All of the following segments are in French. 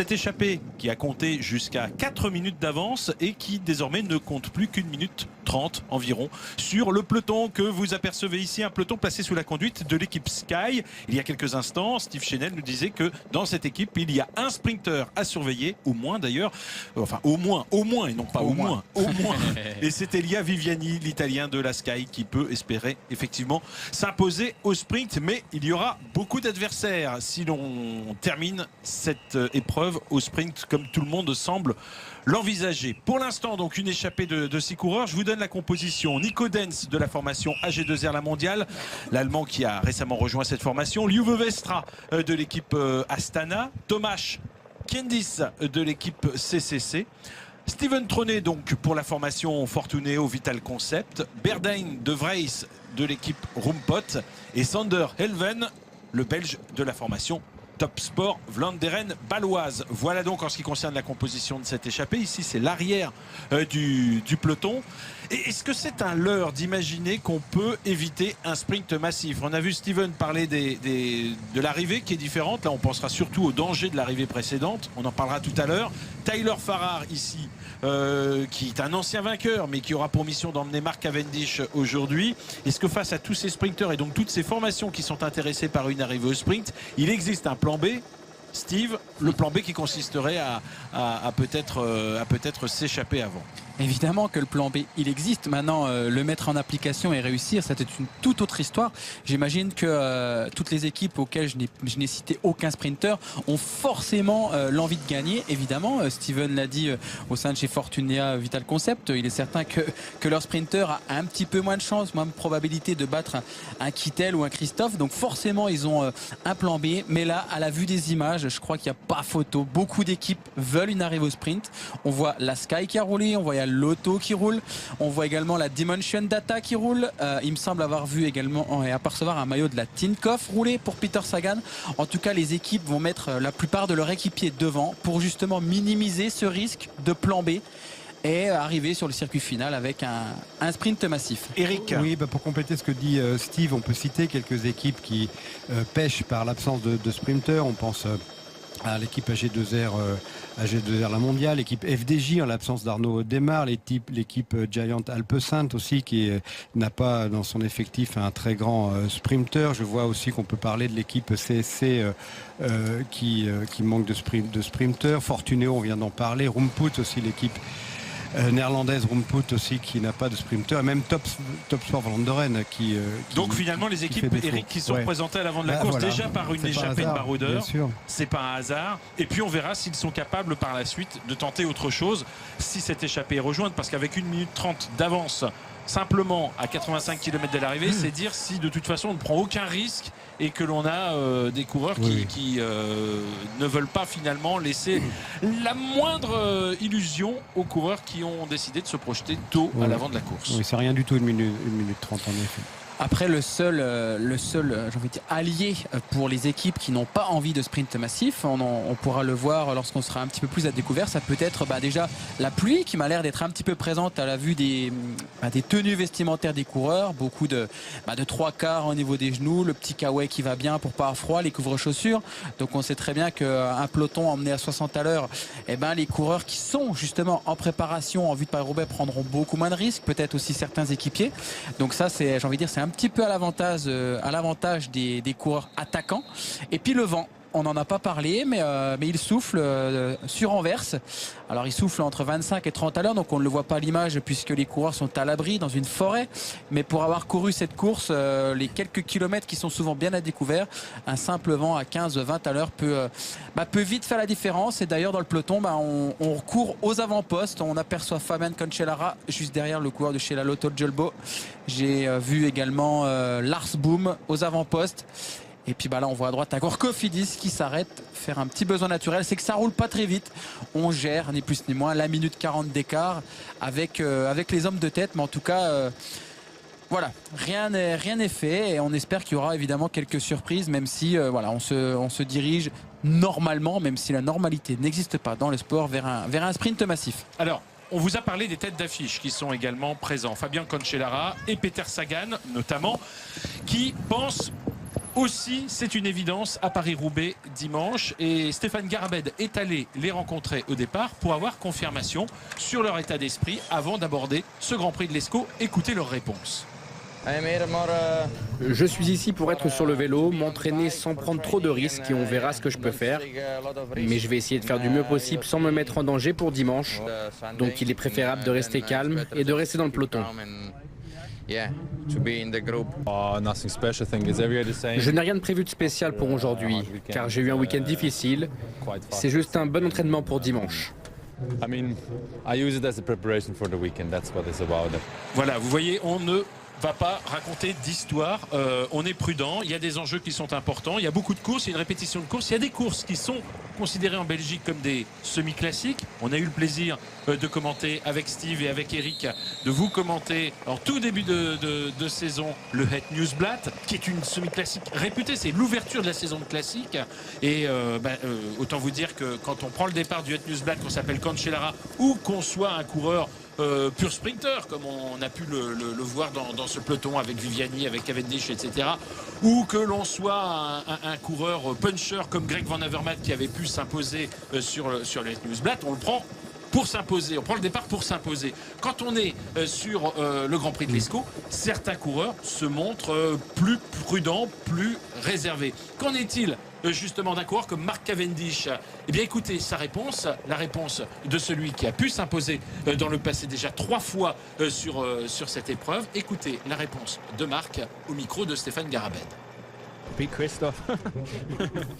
Cette échappée qui a compté jusqu'à 4 minutes d'avance et qui désormais ne compte plus qu'1 minute 30 environ sur le peloton que vous apercevez ici, un peloton placé sous la conduite de l'équipe Sky. Il y a quelques instants, Steve Chenel nous disait que dans cette équipe, il y a un sprinter à surveiller, au moins d'ailleurs, enfin au moins et non pas au moins. Et c'est Elia Viviani, l'Italien de la Sky, qui peut espérer effectivement s'imposer au sprint, mais il y aura beaucoup d'adversaires si l'on termine cette épreuve au sprint comme tout le monde semble l'envisager. Pour l'instant, donc, une échappée de 6 coureurs. Je vous donne la composition. Nico Denz de la formation AG2R La Mondiale, l'Allemand qui a récemment rejoint cette formation. Liuve Vestra de l'équipe Astana. Tomasz Kendis de l'équipe CCC. Steven Tronet donc pour la formation Fortuneo Vital Concept. Berdain de Vries de l'équipe Rumpot. Et Sander Helven, le Belge de la formation Top Sport Vlaanderen Baloise. Voilà donc en ce qui concerne la composition de cette échappée. Ici, c'est l'arrière du peloton. Et est-ce que c'est un leurre d'imaginer qu'on peut éviter un sprint massif? On a vu Steven parler de l'arrivée qui est différente. Là, on pensera surtout au danger de l'arrivée précédente. On en parlera tout à l'heure. Tyler Farrar ici, qui est un ancien vainqueur, mais qui aura pour mission d'emmener Mark Cavendish aujourd'hui. Est-ce que face à tous ces sprinteurs et donc toutes ces formations qui sont intéressées par une arrivée au sprint, il existe un plan B? Steve, le plan B qui consisterait à peut-être s'échapper avant. Évidemment que le plan B, il existe. Maintenant, le mettre en application et réussir, c'était une toute autre histoire. J'imagine que toutes les équipes auxquelles je n'ai cité aucun sprinter ont forcément l'envie de gagner. Évidemment, Steven l'a dit au sein de chez Fortunea Vital Concept, il est certain que leur sprinter a un petit peu moins de chance, moins de probabilité de battre un Kittel ou un Christophe. Donc forcément, ils ont un plan B. Mais là, à la vue des images, je crois qu'il n'y a pas photo. Beaucoup d'équipes veulent une arrivée au sprint. On voit la Sky qui a roulé, on voit l'Auto qui roule, on voit également la Dimension Data qui roule. Il me semble avoir vu également et apercevoir un maillot de la Tinkoff rouler pour Peter Sagan. En tout cas, les équipes vont mettre la plupart de leurs équipiers devant pour justement minimiser ce risque de plan B et arriver sur le circuit final avec un sprint massif. Eric. Oui, pour compléter ce que dit Steve, on peut citer quelques équipes qui pêchent par l'absence de sprinters. On pense à l'équipe AG2R La Mondiale, l'équipe FDJ en l'absence d'Arnaud Démarre, l'équipe Giant Alpecin aussi qui n'a pas dans son effectif un très grand sprinter. Je vois aussi qu'on peut parler de l'équipe CSC qui manque de sprinter. Fortuneo, on vient d'en parler. Rumput aussi, l'équipe néerlandaise Rumput aussi qui n'a pas de sprinter, et même Top Sport Vlaanderen qui donc finalement les équipes, Eric, qui sont représentées à l'avant de la course voilà, déjà par une échappée de baroudeurs, c'est pas un hasard. Et puis on verra s'ils sont capables par la suite de tenter autre chose si cette échappée est rejointe, parce qu'avec 1 minute 30 d'avance simplement à 85 km de l'arrivée, c'est dire si de toute façon on ne prend aucun risque et que l'on a des coureurs qui ne veulent pas finalement laisser la moindre illusion aux coureurs qui ont décidé de se projeter tôt à l'avant de la course. Oui, c'est rien du tout 1 minute 30 en effet. Après, le seul j'ai envie de dire, allié pour les équipes qui n'ont pas envie de sprint massif, on pourra le voir lorsqu'on sera un petit peu plus à découvert, ça peut être déjà la pluie qui m'a l'air d'être un petit peu présente à la vue des tenues vestimentaires des coureurs, beaucoup de 3/4 au niveau des genoux, le petit kawaii qui va bien pour pas avoir froid, les couvre-chaussures. Donc on sait très bien qu'un peloton emmené à 60 à l'heure, les coureurs qui sont justement en préparation en vue de Paris-Roubaix prendront beaucoup moins de risques, peut-être aussi certains équipiers. Donc ça, c'est, j'ai envie de dire, c'est un petit peu à l'avantage des coureurs attaquants. Et puis le vent, on n'en a pas parlé, mais il souffle sur Anvers. Alors il souffle entre 25 et 30 à l'heure, donc on ne le voit pas à l'image puisque les coureurs sont à l'abri dans une forêt. Mais pour avoir couru cette course, les quelques kilomètres qui sont souvent bien à découvert, un simple vent à 15-20 à l'heure peut vite faire la différence. Et d'ailleurs dans le peloton, on court aux avant-postes. On aperçoit Fabian Cancellara juste derrière le coureur de chez la Lotto Jumbo. J'ai vu également Lars Boom aux avant-postes. Et puis là on voit à droite un coureur Cofidis qui s'arrête faire un petit besoin naturel. C'est que ça roule pas très vite. On gère ni plus ni moins la minute 40 d'écart avec les hommes de tête. Mais en tout cas voilà, rien n'est fait. Et on espère qu'il y aura évidemment quelques surprises, même si on se dirige normalement, même si la normalité n'existe pas dans le sport, vers un sprint massif. Alors on vous a parlé des têtes d'affiche qui sont également présents. Fabien Cancellara et Peter Sagan notamment, qui pensent aussi, c'est une évidence, à Paris-Roubaix dimanche. Et Stéphane Garabed est allé les rencontrer au départ pour avoir confirmation sur leur état d'esprit avant d'aborder ce Grand Prix de l'Escaut. Écoutez leur réponse. Je suis ici pour être sur le vélo, m'entraîner sans prendre trop de risques et on verra ce que je peux faire. Mais je vais essayer de faire du mieux possible sans me mettre en danger pour dimanche. Donc il est préférable de rester calme et de rester dans le peloton. Je n'ai rien de prévu de spécial pour aujourd'hui, car j'ai eu un week-end difficile. C'est juste un bon entraînement pour dimanche. Voilà, vous voyez, on ne va pas raconter d'histoire, on est prudent, il y a des enjeux qui sont importants, il y a beaucoup de courses, il y a une répétition de courses, il y a des courses qui sont considérées en Belgique comme des semi-classiques. On a eu le plaisir de commenter avec Steve et avec Eric, de vous commenter en tout début de saison le Het Nieuwsblad, qui est une semi-classique réputée, c'est l'ouverture de la saison de classique. Et autant vous dire que quand on prend le départ du Het Nieuwsblad, qu'on s'appelle Cancellara, ou qu'on soit un coureur pur sprinter, comme on a pu le voir dans ce peloton avec Viviani, avec Cavendish, etc. Ou que l'on soit un coureur puncher comme Greg Van Avermaet qui avait pu s'imposer sur le Het Nieuwsblad, on le prend pour s'imposer, on prend le départ pour s'imposer. Quand on est sur le Grand Prix de l'Escaut, certains coureurs se montrent plus prudents, plus réservés. Qu'en est-il justement d'un coureur comme Mark Cavendish? Eh bien écoutez sa réponse, la réponse de celui qui a pu s'imposer dans le passé déjà 3 fois sur cette épreuve. Écoutez la réponse de Mark au micro de Stéphane Garabed.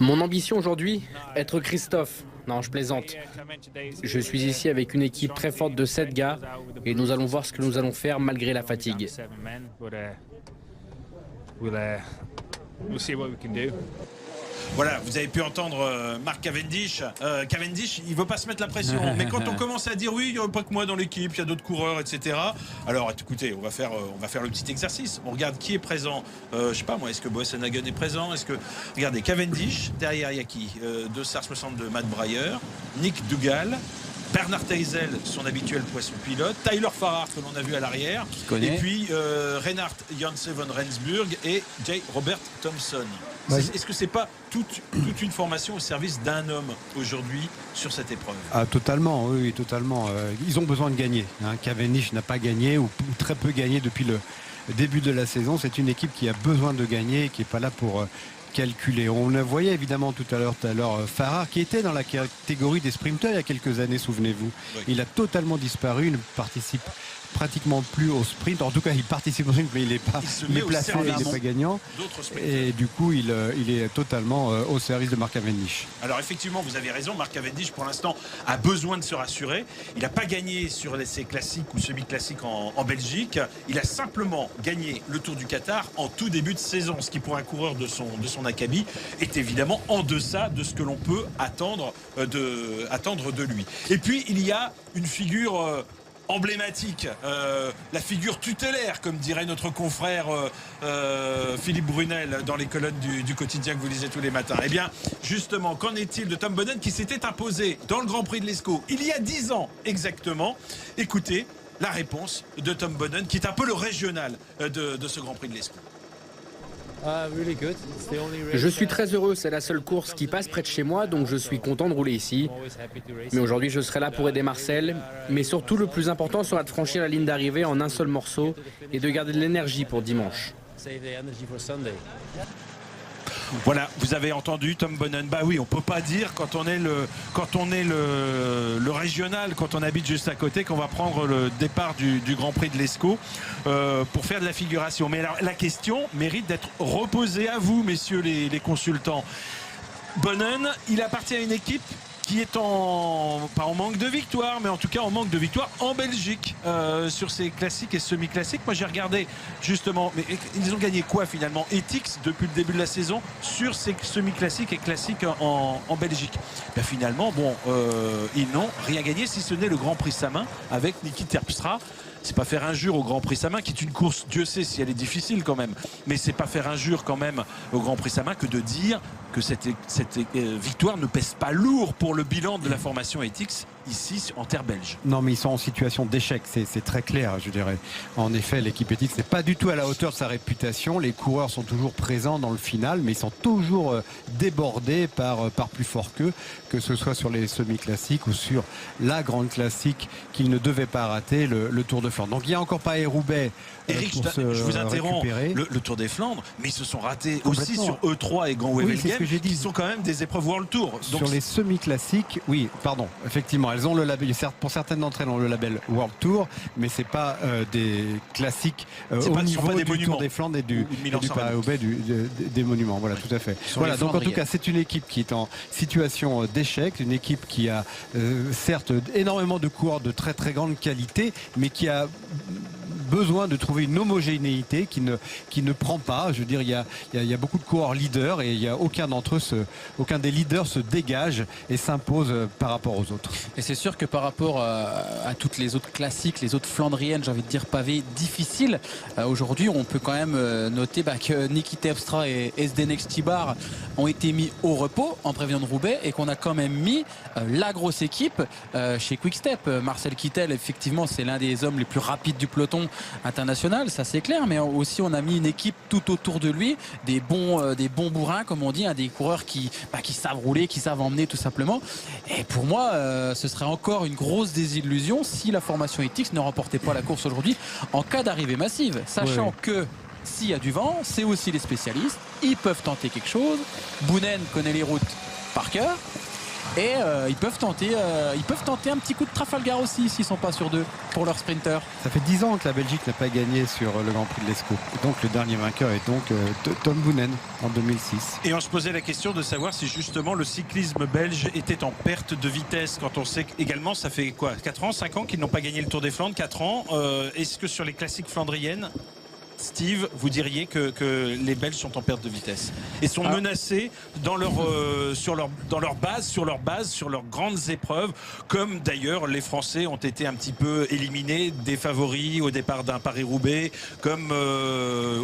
Mon ambition aujourd'hui, être Christophe. Non, je plaisante. Je suis ici avec une équipe très forte de 7 gars et nous allons voir ce que nous allons faire malgré la fatigue. Voilà, vous avez pu entendre Mark Cavendish. Cavendish, il ne veut pas se mettre la pression. Mais quand on commence à dire oui, il n'y a pas que moi dans l'équipe, il y a d'autres coureurs, etc. Alors écoutez, on va faire le petit exercice. On regarde qui est présent. Je sais pas moi, est-ce que Boassenhagen est présent? Regardez, Cavendish, derrière il y a qui de SAR 62, Matt Breyer, Nick Dugal, Bernard Teisel, son habituel poisson pilote, Tyler Farrar que l'on a vu à l'arrière, et puis Reinhard Janse van Rensburg et J. Robert Thompson. Est-ce que c'est pas toute une formation au service d'un homme aujourd'hui sur cette épreuve? Totalement, oui, totalement. Ils ont besoin de gagner. Cavendish n'a pas gagné ou très peu gagné depuis le début de la saison. C'est une équipe qui a besoin de gagner et qui n'est pas là pour calculer. On le voyait évidemment tout à l'heure Farrar qui était dans la catégorie des sprinters il y a quelques années, souvenez-vous. Oui. Il a totalement disparu, il ne participe pratiquement plus au sprint. En tout cas, il participe au sprint, mais il est placé, il n'est pas gagnant. Et du coup, il est totalement au service de Mark Cavendish. Alors effectivement, vous avez raison, Mark Cavendish pour l'instant a besoin de se rassurer. Il n'a pas gagné sur l'essai classique ou semi-classique en Belgique. Il a simplement gagné le Tour du Qatar en tout début de saison, ce qui pour un coureur de son acabit est évidemment en deçà de ce que l'on peut attendre de lui. Et puis, il y a une figure emblématique, la figure tutélaire, comme dirait notre confrère Philippe Brunel dans les colonnes du quotidien que vous lisez tous les matins. Eh bien, justement, qu'en est-il de Tom Boonen qui s'était imposé dans le Grand Prix de l'Escaut il y a 10 ans exactement? Écoutez la réponse de Tom Boonen, qui est un peu le régional de ce Grand Prix de l'Escaut. Je suis très heureux, c'est la seule course qui passe près de chez moi, donc je suis content de rouler ici. Mais aujourd'hui, je serai là pour aider Marcel. Mais surtout, le plus important sera de franchir la ligne d'arrivée en un seul morceau et de garder de l'énergie pour dimanche. Voilà, vous avez entendu Tom Boonen. Bah oui, on peut pas dire quand on est le régional, quand on habite juste à côté, qu'on va prendre le départ du Grand Prix de l'Escaut pour faire de la figuration. Mais alors, la question mérite d'être reposée à vous, messieurs les consultants. Boonen, il appartient à une équipe qui est pas en manque de victoire, mais en tout cas en manque de victoire en Belgique sur ces classiques et semi-classiques. Moi j'ai regardé justement, mais ils ont gagné quoi finalement, Ethics depuis le début de la saison sur ces semi-classiques et classiques en Belgique. Ben, finalement, ils n'ont rien gagné si ce n'est le Grand Prix Samin avec Niki Terpstra. C'est pas faire injure au Grand Prix Samin, qui est une course, Dieu sait si elle est difficile quand même, mais c'est pas faire injure quand même au Grand Prix Samin que de dire que cette victoire ne pèse pas lourd pour le bilan de la formation ETX ici en terre belge. Non, mais ils sont en situation d'échec, c'est très clair, je dirais. En effet, l'équipe ETX n'est pas du tout à la hauteur de sa réputation. Les coureurs sont toujours présents dans le final, mais ils sont toujours débordés par plus fort qu'eux, que ce soit sur les semi-classiques ou sur la grande classique qu'ils ne devaient pas rater, le Tour de Flandre. Donc il y a encore Paris-Roubaix. Eric, je vous interromps, le Tour des Flandres, mais ils se sont ratés aussi sur E3 et Grand Wevelgem, qui sont quand même des épreuves World Tour. Donc sur les semi-classiques, oui, pardon, effectivement, elles ont le label, pour certaines d'entre elles ont le label World Tour, mais c'est pas des classiques au niveau du Tour des Flandres et du Paris-Roubaix, des monuments. Voilà, tout à fait. Voilà, donc en tout cas, c'est une équipe qui est en situation d'échec, une équipe qui a certes énormément de coureurs de très très grande qualité, mais qui a besoin de trouver une homogénéité qui ne prend pas. Je veux dire, il y a beaucoup de coureurs leaders et il y a aucun des leaders se dégage et s'impose par rapport aux autres. Et c'est sûr que par rapport à toutes les autres classiques, les autres flandriennes, j'ai envie de dire pavées difficiles, aujourd'hui on peut quand même noter que Niki Terpstra et Zdenek Stybar ont été mis au repos en prévision de Roubaix et qu'on a quand même mis la grosse équipe chez Quick-Step. Marcel Kittel, effectivement, c'est l'un des hommes les plus rapides du peloton international, ça c'est clair, mais aussi on a mis une équipe tout autour de lui, des bons bourrins comme on dit, des coureurs qui savent rouler, qui savent emmener tout simplement. Et pour moi, ce serait encore une grosse désillusion si la formation ETX ne remportait pas la course aujourd'hui en cas d'arrivée massive, sachant que s'il y a du vent, c'est aussi les spécialistes, ils peuvent tenter quelque chose. Bounen connaît les routes par cœur. Et ils peuvent tenter un petit coup de Trafalgar aussi s'ils ne sont pas sur deux pour leur sprinter. Ça fait 10 ans que la Belgique n'a pas gagné sur le Grand Prix de l'Escaut. Donc le dernier vainqueur est donc Tom Boonen en 2006. Et on se posait la question de savoir si justement le cyclisme belge était en perte de vitesse, quand on sait également ça fait quoi, 4 ans, 5 ans qu'ils n'ont pas gagné le Tour des Flandres, 4 ans. Est-ce que sur les classiques flandriennes, Steve, vous diriez que les Belges sont en perte de vitesse et sont menacés dans leur base, sur leurs grandes épreuves, comme d'ailleurs les Français ont été un petit peu éliminés des favoris au départ d'un Paris-Roubaix, comme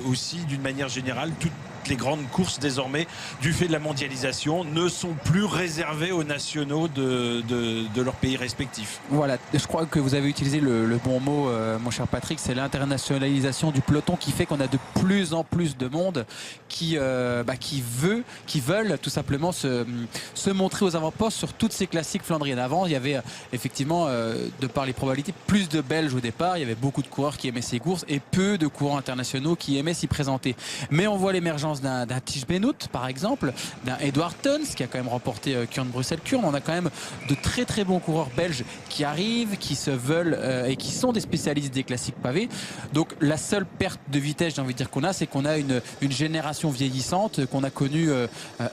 aussi d'une manière générale toutes les grandes courses désormais, du fait de la mondialisation, ne sont plus réservées aux nationaux de leur pays respectifs. Voilà, je crois que vous avez utilisé le bon mot, mon cher Patrick, c'est l'internationalisation du peloton qui fait qu'on a de plus en plus de monde qui veulent tout simplement se montrer aux avant-postes sur toutes ces classiques flandriennes. Avant, il y avait effectivement, de par les probabilités, plus de Belges au départ, il y avait beaucoup de coureurs qui aimaient ces courses et peu de coureurs internationaux qui aimaient s'y présenter. Mais on voit l'émergence d'un Tige Benoît par exemple, d'un Edward Tons qui a quand même remporté Kuurne-Bruxelles-Kurne. On a quand même de très très bons coureurs belges qui arrivent, qui se veulent et qui sont des spécialistes des classiques pavés. Donc la seule perte de vitesse, j'ai envie de dire qu'on a, c'est qu'on a une génération vieillissante qu'on a connue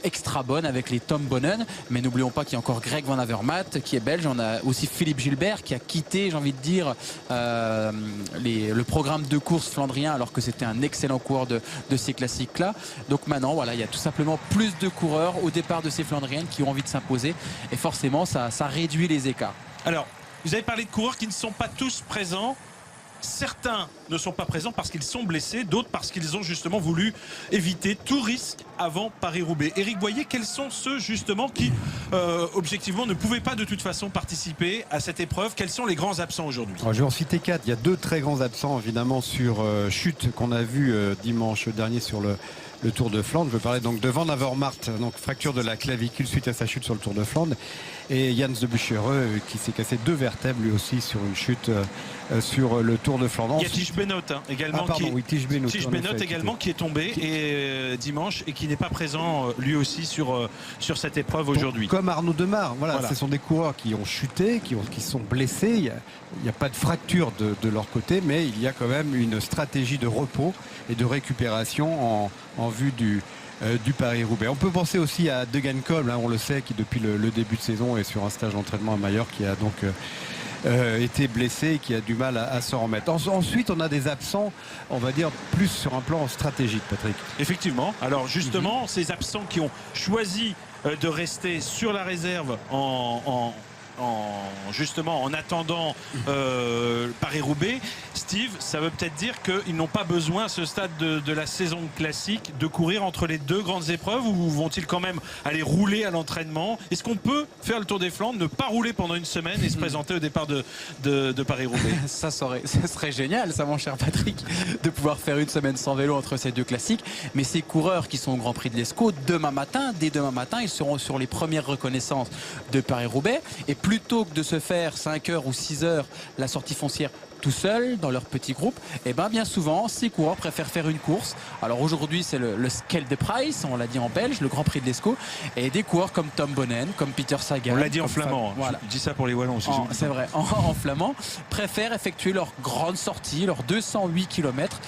extra bonne avec les Tom Boonen, mais n'oublions pas qu'il y a encore Greg Van Avermaet qui est belge. On a aussi Philippe Gilbert qui a quitté, j'ai envie de dire, le programme de course flandrien alors que c'était un excellent coureur de ces classiques là. Donc maintenant, voilà, il y a tout simplement plus de coureurs au départ de ces Flandriennes qui ont envie de s'imposer et forcément ça réduit les écarts. Alors, vous avez parlé de coureurs qui ne sont pas tous présents. Certains ne sont pas présents parce qu'ils sont blessés, d'autres parce qu'ils ont justement voulu éviter tout risque avant Paris-Roubaix. Éric Boyer, quels sont ceux justement qui, objectivement, ne pouvaient pas de toute façon participer à cette épreuve? Quels sont les grands absents aujourd'hui? Je vais en citer 4. Il y a 2 très grands absents, évidemment, sur chute qu'on a vu dimanche dernier sur le Tour de Flandre. Je veux parler donc de Van Avermaet, donc fracture de la clavicule suite à sa chute sur le Tour de Flandre, et Jans de Buchereux qui s'est cassé 2 vertèbres lui aussi sur une chute sur le Tour de Flandre. Il y a Tige Benoît également, Tige Benoît également qui est tombé dimanche et qui n'est pas présent lui aussi sur cette épreuve aujourd'hui. Comme Arnaud Demar, voilà. Ce sont des coureurs qui ont chuté, qui sont blessés. Il n'y a pas de fracture de leur côté, mais il y a quand même une stratégie de repos et de récupération en vue du Paris-Roubaix. On peut penser aussi à Degenkolb, on le sait, qui depuis le début de saison est sur un stage d'entraînement à Majorque, qui a donc été blessé et qui a du mal à se remettre. Ensuite, on a des absents, on va dire, plus sur un plan stratégique, Patrick. Effectivement. Alors justement, ces absents qui ont choisi de rester sur la réserve justement en attendant Paris-Roubaix. Steve, ça veut peut-être dire qu'ils n'ont pas besoin à ce stade de la saison classique de courir entre les deux grandes épreuves, ou vont-ils quand même aller rouler à l'entraînement? Est-ce qu'on peut faire le Tour des Flandres, ne pas rouler pendant une semaine et se présenter au départ de Paris-Roubaix? Ça serait génial, ça, mon cher Patrick, de pouvoir faire une semaine sans vélo entre ces deux classiques. Mais ces coureurs qui sont au Grand Prix de l'Escaut, dès demain matin, ils seront sur les premières reconnaissances de Paris-Roubaix. Et plutôt que de se faire 5 heures ou 6 heures la sortie foncière tout seul dans leur petit groupe, et bien souvent ces coureurs préfèrent faire une course. Alors aujourd'hui c'est le Scale de Price, on l'a dit en belge, le Grand Prix de l'Escaut, et des coureurs comme Tom Bonnen, comme Peter Sagan, on l'a dit en flamand, voilà. Je dis ça pour les Wallons aussi. C'est vrai, en flamand, préfèrent effectuer leur grande sortie, leurs 208 km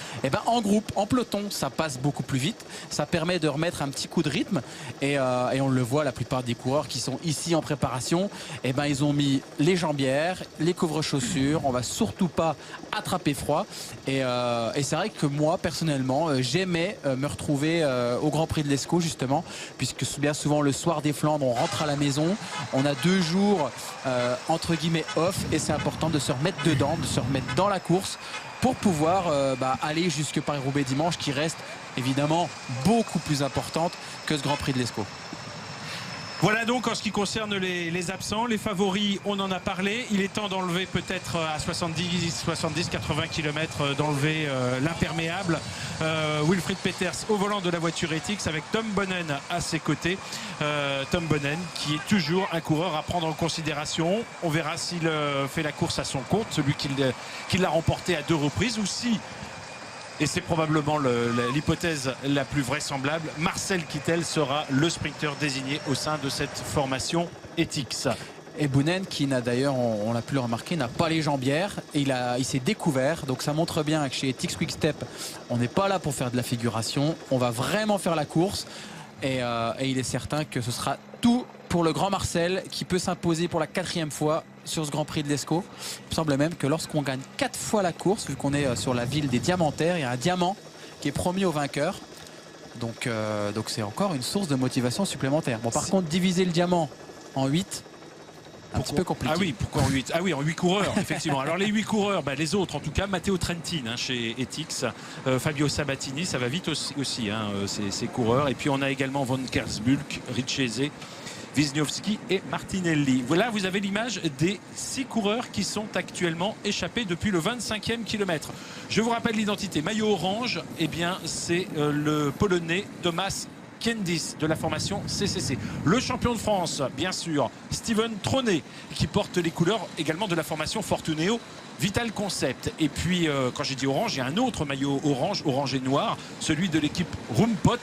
en groupe, en peloton. Ça passe beaucoup plus vite, ça permet de remettre un petit coup de rythme, et on le voit, la plupart des coureurs qui sont ici en préparation, ils ont mis les jambières, les couvre-chaussures, on va surtout pas attraper froid, et c'est vrai que moi personnellement j'aimais me retrouver au Grand Prix de l'Escaut, justement, puisque bien souvent le soir des Flandres on rentre à la maison, on a 2 jours entre guillemets off, et c'est important de se remettre dedans, de se remettre dans la course pour pouvoir aller jusque Paris-Roubaix dimanche, qui reste évidemment beaucoup plus importante que ce Grand Prix de l'Escaut. Voilà donc en ce qui concerne les absents, les favoris, on en a parlé. Il est temps d'enlever peut-être à 70-80 km d'enlever l'imperméable. Wilfried Peeters au volant de la voiture Etixx avec Tom Bonnen à ses côtés. Tom Bonnen qui est toujours un coureur à prendre en considération. On verra s'il fait la course à son compte, celui qui l'a remporté à 2 reprises, ou si, et c'est probablement l'hypothèse la plus vraisemblable, Marcel Kittel sera le sprinter désigné au sein de cette formation Etixx. Et Bonnen, qui n'a d'ailleurs, on l'a pu le remarquer, n'a pas les jambières, et il s'est découvert. Donc ça montre bien que chez Etixx Quick Step, on n'est pas là pour faire de la figuration, on va vraiment faire la course, et il est certain que ce sera tout pour le grand Marcel, qui peut s'imposer pour la 4e fois sur ce Grand Prix de l'Escaut. Il me semble même que lorsqu'on gagne 4 fois la course, vu qu'on est sur la ville des diamantaires, il y a un diamant qui est promis au vainqueur. Donc c'est encore une source de motivation supplémentaire. Bon, par contre, diviser le diamant en 8, un petit peu compliqué. Ah oui, pourquoi en 8? Ah oui, en 8 coureurs, effectivement. Alors les 8 coureurs, les autres en tout cas, Matteo Trentin chez Etixx, Fabio Sabatini, ça va vite aussi ces coureurs. Et puis on a également Van Kersbulk, Richese, Wisniewski et Martinelli. Voilà, vous avez l'image des 6 coureurs qui sont actuellement échappés depuis le 25e kilomètre. Je vous rappelle l'identité. Maillot orange, c'est le Polonais Tomasz Kiendis de la formation CCC. Le champion de France, bien sûr, Steven Tronet, qui porte les couleurs également de la formation Fortuneo Vital Concept. Et puis, quand j'ai dit orange, il y a un autre maillot orange et noir, celui de l'équipe Roompot,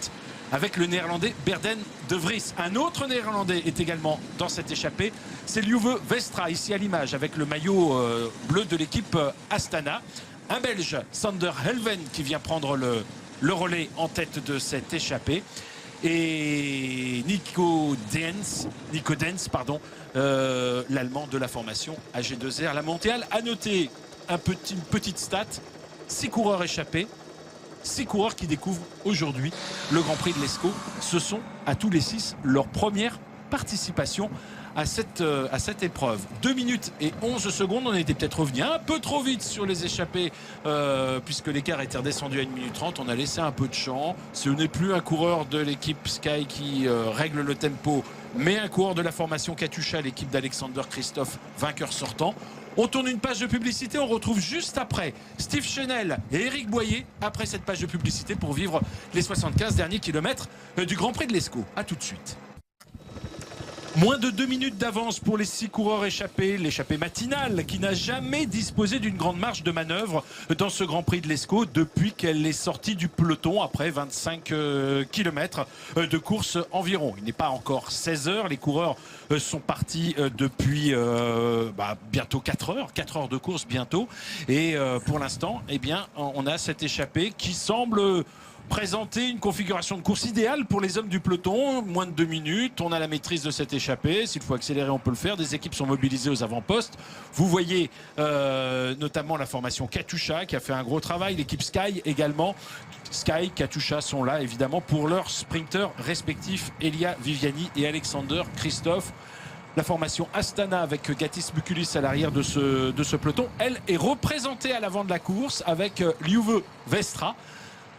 avec le néerlandais Berden de Vries. Un autre néerlandais est également dans cette échappée, c'est Liuwe Westra, ici à l'image, avec le maillot bleu de l'équipe Astana. Un Belge, Sander Helven, qui vient prendre le relais en tête de cette échappée. Et Nico Dens, l'Allemand de la formation AG2R, la mondiale. À noter une petite stat, 6 coureurs échappés, 6 coureurs qui découvrent aujourd'hui le Grand Prix de l'Escaut. Ce sont à tous les 6 leur première participation à cette épreuve. 2 minutes et 11 secondes. On était peut-être revenu un peu trop vite sur les échappées, puisque l'écart était redescendu à 1 minute 30. On a laissé un peu de champ. Ce n'est plus un coureur de l'équipe Sky qui règle le tempo, mais un coureur de la formation Katusha, l'équipe d'Alexander Christophe, vainqueur sortant. On tourne une page de publicité, on retrouve juste après Steve Chenel et Eric Boyer après cette page de publicité pour vivre les 75 derniers kilomètres du Grand Prix de l'Escaut. A tout de suite. Moins de 2 minutes d'avance pour les 6 coureurs échappés. L'échappée matinale qui n'a jamais disposé d'une grande marge de manœuvre dans ce Grand Prix de l'Escaut depuis qu'elle est sortie du peloton après 25 km de course environ. Il n'est pas encore 16 heures. Les coureurs sont partis depuis bientôt 4 heures. 4 heures de course bientôt. Et pour l'instant, on a cette échappée qui semble présenter une configuration de course idéale pour les hommes du peloton. Moins de 2 minutes, on a la maîtrise de cette échappée. S'il faut accélérer, on peut le faire. Des équipes sont mobilisées aux avant-postes. Vous voyez notamment la formation Katusha qui a fait un gros travail. L'équipe Sky également. Sky, Katusha sont là évidemment pour leurs sprinteurs respectifs, Elia Viviani et Alexander Christophe. La formation Astana avec Gatis Bukulis à l'arrière de ce peloton, elle est représentée à l'avant de la course avec Liuve Vestra.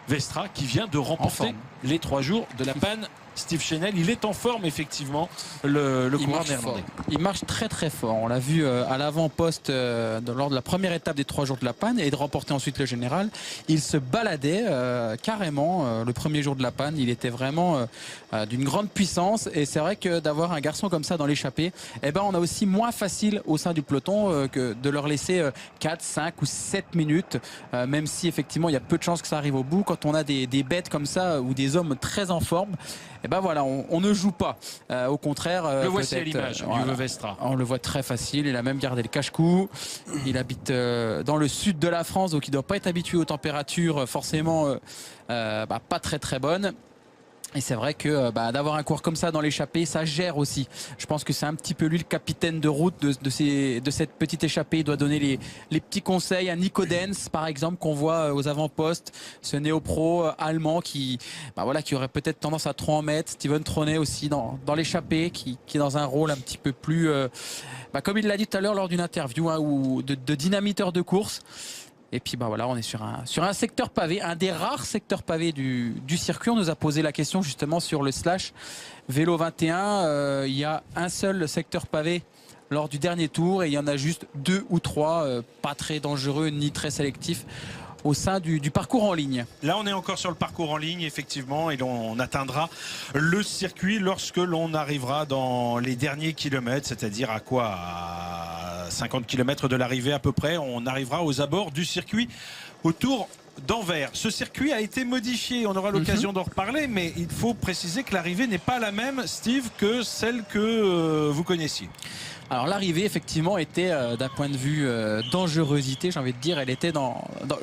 Vestra qui vient de remporter les 3 jours de la panne. Steve Chenel, il est en forme effectivement, le coureur néerlandais. Il marche très très fort. On l'a vu à l'avant-poste lors de la première étape des 3 jours de la panne et de remporter ensuite le général. Il se baladait carrément le premier jour de la panne. Il était vraiment d'une grande puissance et c'est vrai que d'avoir un garçon comme ça dans l'échappée, eh ben, on a aussi moins facile au sein du peloton que de leur laisser 4, 5 ou 7 minutes, même si effectivement il y a peu de chances que ça arrive au bout. Quand on a des bêtes comme ça ou des hommes très en forme, et ben voilà, on ne joue pas. Au contraire, le voici à l'image, Liuve Vestra. On le voit très facile. Il a même gardé le cache-cou. Il habite dans le sud de la France, donc il ne doit pas être habitué aux températures forcément pas très très bonnes. Et c'est vrai que d'avoir un coureur comme ça dans l'échappée, ça gère aussi. Je pense que c'est un petit peu lui le capitaine de route de cette petite échappée. Il doit donner les petits conseils à Nico Denz, par exemple, qu'on voit aux avant-postes. Ce néo-pro allemand qui aurait peut-être tendance à trop en mettre. Steven Tronet aussi dans l'échappée, qui est dans un rôle un petit peu plus, comme il l'a dit tout à l'heure lors d'une interview, ou de dynamiteur de course. Et puis voilà, on est sur un secteur pavé, un des rares secteurs pavés du circuit. On nous a posé la question justement sur le slash Vélo 21. Il y a un seul secteur pavé lors du dernier tour et il y en a juste 2 ou 3 pas très dangereux ni très sélectifs au sein du parcours en ligne. Là, on est encore sur le parcours en ligne, effectivement, et on atteindra le circuit lorsque l'on arrivera dans les derniers kilomètres, c'est-à-dire à 50 km de l'arrivée à peu près. On arrivera aux abords du circuit autour d'Anvers. Ce circuit a été modifié, on aura l'occasion d'en reparler, mais il faut préciser que l'arrivée n'est pas la même, Steve, que celle que vous connaissiez. Alors l'arrivée effectivement était d'un point de vue dangerosité, j'ai envie de dire, elle était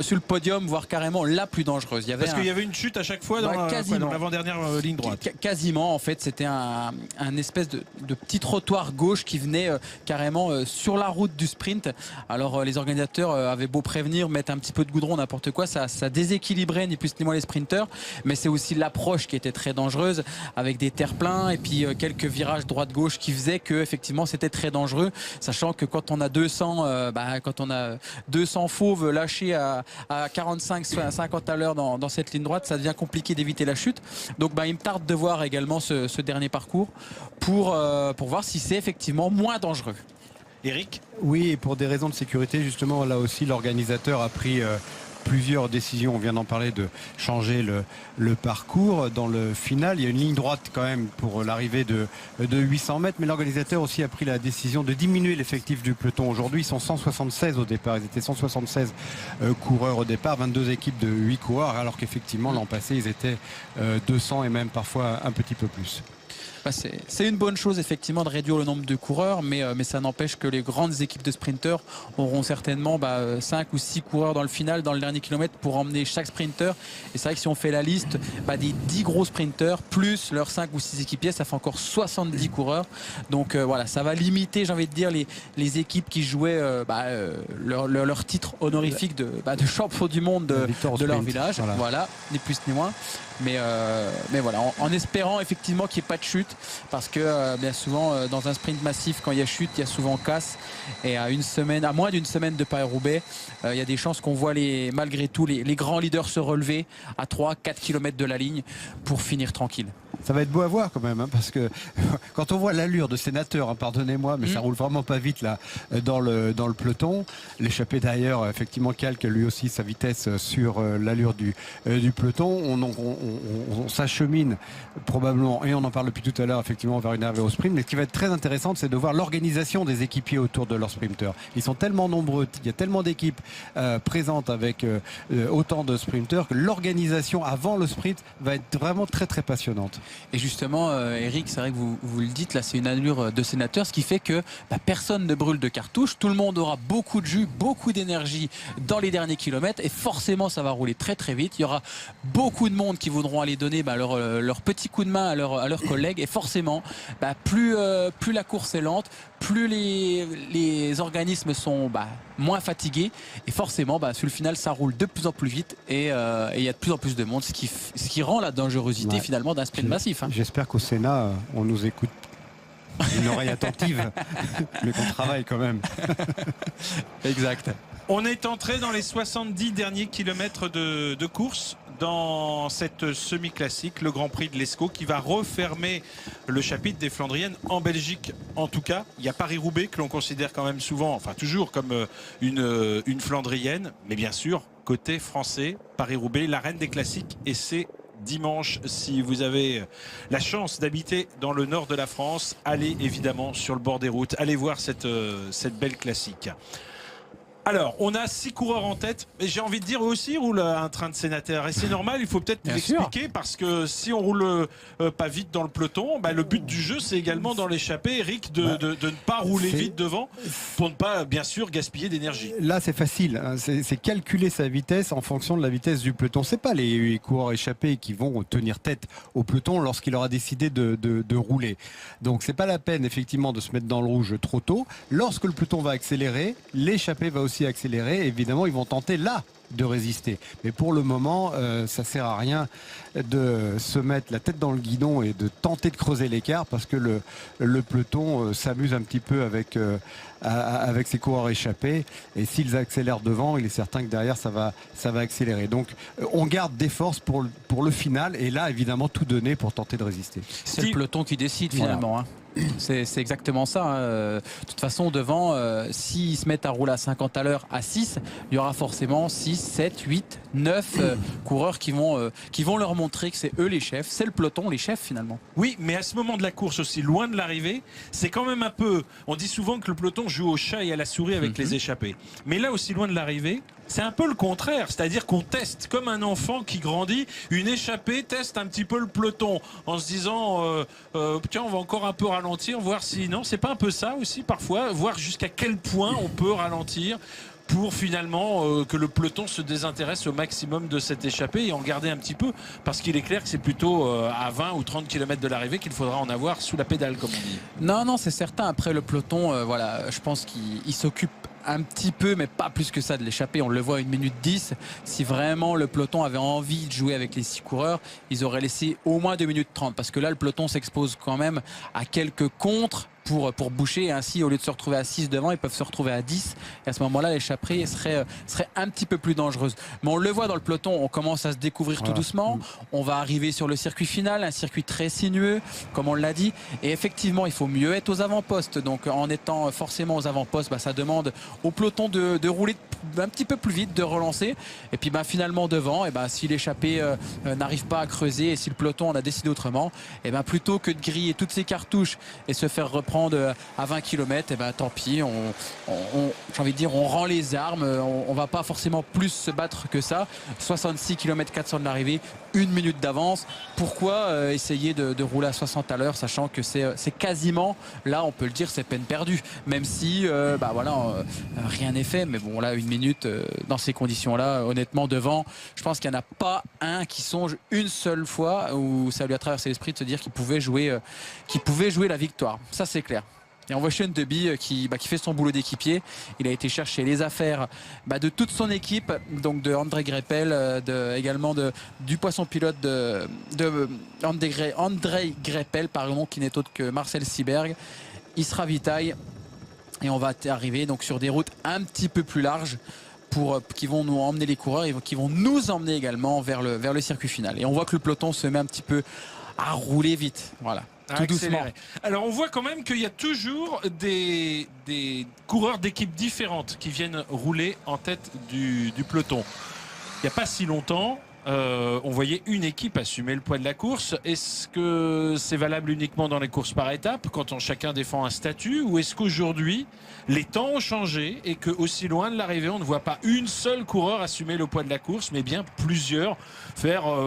sur le podium, voire carrément la plus dangereuse. Parce qu'il y avait une chute à chaque fois dans l'avant-dernière ligne droite. Quasiment, en fait, c'était un espèce de petit trottoir gauche qui venait carrément sur la route du sprint. Alors les organisateurs avaient beau prévenir, mettre un petit peu de goudron, n'importe quoi, ça déséquilibrait ni plus ni moins les sprinteurs, mais c'est aussi l'approche qui était très dangereuse avec des terre-pleins et puis quelques virages droite-gauche qui faisaient que effectivement c'était très dangereux, sachant que quand on a 200 fauves lâchés à 45-50 à l'heure dans cette ligne droite, ça devient compliqué d'éviter la chute. Donc il me tarde de voir également ce dernier parcours pour voir si c'est effectivement moins dangereux. Eric ? Oui, et pour des raisons de sécurité, justement, là aussi, l'organisateur a pris plusieurs décisions. On vient d'en parler, de changer le parcours. Dans le final, il y a une ligne droite quand même pour l'arrivée de 800 mètres, mais l'organisateur aussi a pris la décision de diminuer l'effectif du peloton. Aujourd'hui, ils sont 176 au départ. Ils étaient 176 coureurs au départ, 22 équipes de 8 coureurs, alors qu'effectivement, l'an passé, ils étaient 200 et même parfois un petit peu plus. C'est une bonne chose effectivement de réduire le nombre de coureurs, mais ça n'empêche que les grandes équipes de sprinteurs auront certainement 5 ou 6 coureurs dans le final, dans le dernier kilomètre, pour emmener chaque sprinter. Et c'est vrai que si on fait la liste des 10 gros sprinteurs plus leurs 5 ou 6 équipiers, ça fait encore 70 coureurs. Donc voilà, ça va limiter, j'ai envie de dire, les équipes qui jouaient leur titre honorifique de champion du monde de leur village. Voilà, ni plus ni moins. Mais voilà, en espérant effectivement qu'il n'y ait pas de chute, parce que bien souvent dans un sprint massif, quand il y a chute, il y a souvent casse, et à moins d'une semaine de Paris-Roubaix, il y a des chances qu'on voit malgré tout les grands leaders se relever à 3-4 km de la ligne pour finir tranquille. Ça va être beau à voir quand même, parce que quand on voit l'allure de Sénateur, pardonnez-moi, mais ça roule vraiment pas vite là dans le peloton. L'échappée d'ailleurs, effectivement, calque lui aussi sa vitesse sur l'allure du peloton. On s'achemine probablement, et on en parle depuis tout à l'heure, effectivement, vers une arrivée au sprint. Mais ce qui va être très intéressant, c'est de voir l'organisation des équipiers autour de leurs sprinteurs. Ils sont tellement nombreux, il y a tellement d'équipes présentes avec autant de sprinteurs que l'organisation avant le sprint va être vraiment très très passionnante. Et justement, Eric, c'est vrai que vous le dites, là c'est une allure de Sénateur, ce qui fait que personne ne brûle de cartouche, tout le monde aura beaucoup de jus, beaucoup d'énergie dans les derniers kilomètres, et forcément ça va rouler très très vite. Il y aura beaucoup de monde qui voudront aller donner leur petit coup de main à leurs collègues, et forcément plus la course est lente, plus les organismes sont moins fatigués, et forcément sur le final ça roule de plus en plus vite, et il y a de plus en plus de monde, ce qui rend la dangerosité finalement d'un sprint massif. J'espère qu'au Sénat on nous écoute Une oreille attentive, mais qu'on travaille quand même. Exact. On est entré dans les 70 derniers kilomètres de course dans cette semi-classique, le Grand Prix de l'Escaut, qui va refermer le chapitre des Flandriennes en Belgique. En tout cas, il y a Paris-Roubaix que l'on considère quand même souvent, enfin toujours comme une Flandrienne, mais bien sûr, côté français, Paris-Roubaix, la reine des classiques, et c'est dimanche. Si vous avez la chance d'habiter dans le nord de la France, allez évidemment sur le bord des routes, allez voir cette belle classique. Alors, on a 6 coureurs en tête, mais j'ai envie de dire, eux aussi roulent un train de sénateur. Et c'est normal, il faut peut-être l'expliquer, parce que si on roule pas vite dans le peloton, bah, le but du jeu, c'est également dans l'échappée, Eric, de ne pas rouler vite devant, pour ne pas, bien sûr, gaspiller d'énergie. Là, c'est facile, hein. C'est calculer sa vitesse en fonction de la vitesse du peloton. C'est pas les coureurs échappés qui vont tenir tête au peloton lorsqu'il aura décidé de rouler. Donc, c'est pas la peine, effectivement, de se mettre dans le rouge trop tôt. Lorsque le peloton va accélérer, l'échappée va aussi accélérer. Évidemment, ils vont tenter là de résister. Mais pour le moment, ça sert à rien de se mettre la tête dans le guidon et de tenter de creuser l'écart, parce que le peloton s'amuse un petit peu avec ses coureurs échappés. Et s'ils accélèrent devant, il est certain que derrière, ça va accélérer. Donc, on garde des forces pour le final. Et là, évidemment, tout donner pour tenter de résister. C'est le peloton qui décide finalement. Hein. C'est exactement ça. Hein. De toute façon, devant, s'ils se mettent à rouler à 50 à l'heure à 6, il y aura forcément 6, 7, 8, 9 coureurs qui vont leur montrer que c'est eux les chefs. C'est le peloton, les chefs finalement. Oui, mais à ce moment de la course aussi, loin de l'arrivée, c'est quand même un peu... On dit souvent que le peloton joue au chat et à la souris avec les échappés. Mais là, aussi loin de l'arrivée, c'est un peu le contraire. C'est-à-dire qu'on teste, comme un enfant qui grandit, une échappée teste un petit peu le peloton en se disant tiens, on va encore un peu ralentir, voir si... Non, c'est pas un peu ça aussi parfois, voir jusqu'à quel point on peut ralentir pour finalement que le peloton se désintéresse au maximum de cette échappée et en garder un petit peu, parce qu'il est clair que c'est plutôt à 20 ou 30 km de l'arrivée qu'il faudra en avoir sous la pédale, comme on dit. Non, c'est certain. Après, le peloton, voilà, je pense qu'il s'occupe un petit peu, mais pas plus que ça, de l'échappée. On le voit à 1 minute 10. Si vraiment le peloton avait envie de jouer avec les 6 coureurs, ils auraient laissé au moins 2 minutes 30, parce que là, le peloton s'expose quand même à quelques contres pour boucher, et ainsi, au lieu de se retrouver à 6 devant, ils peuvent se retrouver à 10, et à ce moment-là, l'échappée serait un petit peu plus dangereuse. Mais on le voit dans le peloton, on commence à se découvrir tout doucement. On va arriver sur le circuit final, un circuit très sinueux, comme on l'a dit, et effectivement, il faut mieux être aux avant-postes. Donc, en étant forcément aux avant-postes, bah, ça demande au peloton de rouler un petit peu plus vite, de relancer, et puis bah, finalement devant, et bah, si l'échappée n'arrive pas à creuser, et si le peloton en a décidé autrement, et bah, plutôt que de griller toutes ses cartouches et se faire reprendre à 20 km, et ben tant pis, j'ai envie de dire, on rend les armes, on va pas forcément plus se battre que ça. 66 km 400 de l'arrivée, 1 minute d'avance. Pourquoi essayer de rouler à 60 à l'heure, sachant que c'est quasiment, là on peut le dire, c'est peine perdue, même si bah voilà, rien n'est fait. Mais bon, là 1 minute dans ces conditions là, honnêtement, devant, je pense qu'il n'y en a pas un qui songe une seule fois où ça lui a traversé l'esprit de se dire qu'il pouvait jouer la victoire. Ça, c'est clair. Et on voit Sean Deby qui fait son boulot d'équipier. Il a été chercher les affaires de toute son équipe, donc de André Greipel, également du poisson pilote de André Greipel, pardon, qui n'est autre que Marcel Seeberg. Il se ravitaille et on va arriver donc sur des routes un petit peu plus larges, qui vont nous emmener les coureurs et qui vont nous emmener également vers le circuit final. Et on voit que le peloton se met un petit peu à rouler vite. Voilà. Tout doucement. Alors on voit quand même qu'il y a toujours des coureurs d'équipes différentes qui viennent rouler en tête du peloton. Il n'y a pas si longtemps, on voyait une équipe assumer le poids de la course. Est-ce que c'est valable uniquement dans les courses par étapes, quand chacun défend un statut, ou est-ce qu'aujourd'hui les temps ont changé et que aussi loin de l'arrivée, on ne voit pas une seule coureur assumer le poids de la course, mais bien plusieurs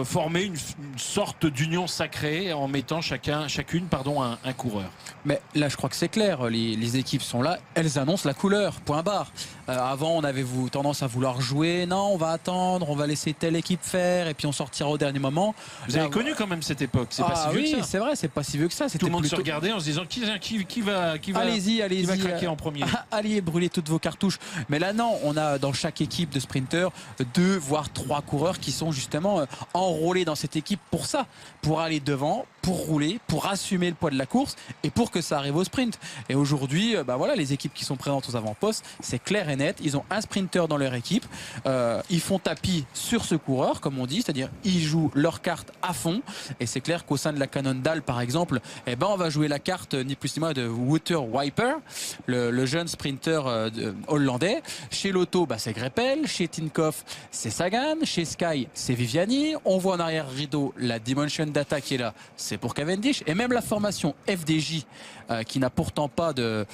former une sorte d'union sacrée en mettant chacune un coureur? Mais là, je crois que c'est clair. Les équipes sont là, elles annoncent la couleur, point barre. Avant, on avait tendance à vouloir jouer. Non, on va attendre, on va laisser telle équipe faire. faire et puis on sortira au dernier moment. Vous avez connu quand même cette époque, c'est pas si vieux oui, que ça. c'est vrai, c'est pas si vieux que ça. Tout le monde se regardait en se disant qui va Allez-y, craquer en premier. Allez brûler toutes vos cartouches. Mais là non, on a dans chaque équipe de sprinters 2 voire 3 coureurs qui sont justement enrôlés dans cette équipe pour ça, pour aller devant, pour rouler, pour assumer le poids de la course et pour que ça arrive au sprint. Et aujourd'hui, voilà, les équipes qui sont présentes aux avant-postes, c'est clair et net. Ils ont un sprinter dans leur équipe. Ils font tapis sur ce coureur, comme on dit, c'est-à-dire ils jouent leur carte à fond. Et c'est clair qu'au sein de la Cannondale, par exemple, on va jouer la carte ni plus ni moins de Wouter Wiper, le jeune sprinter hollandais. Chez Lotto, c'est Greppel. Chez Tinkoff, c'est Sagan. Chez Sky, c'est Viviani. On voit en arrière rideau la Dimension Data qui est là, c'est pour Cavendish. Et même la formation FDJ, qui n'a pourtant pas de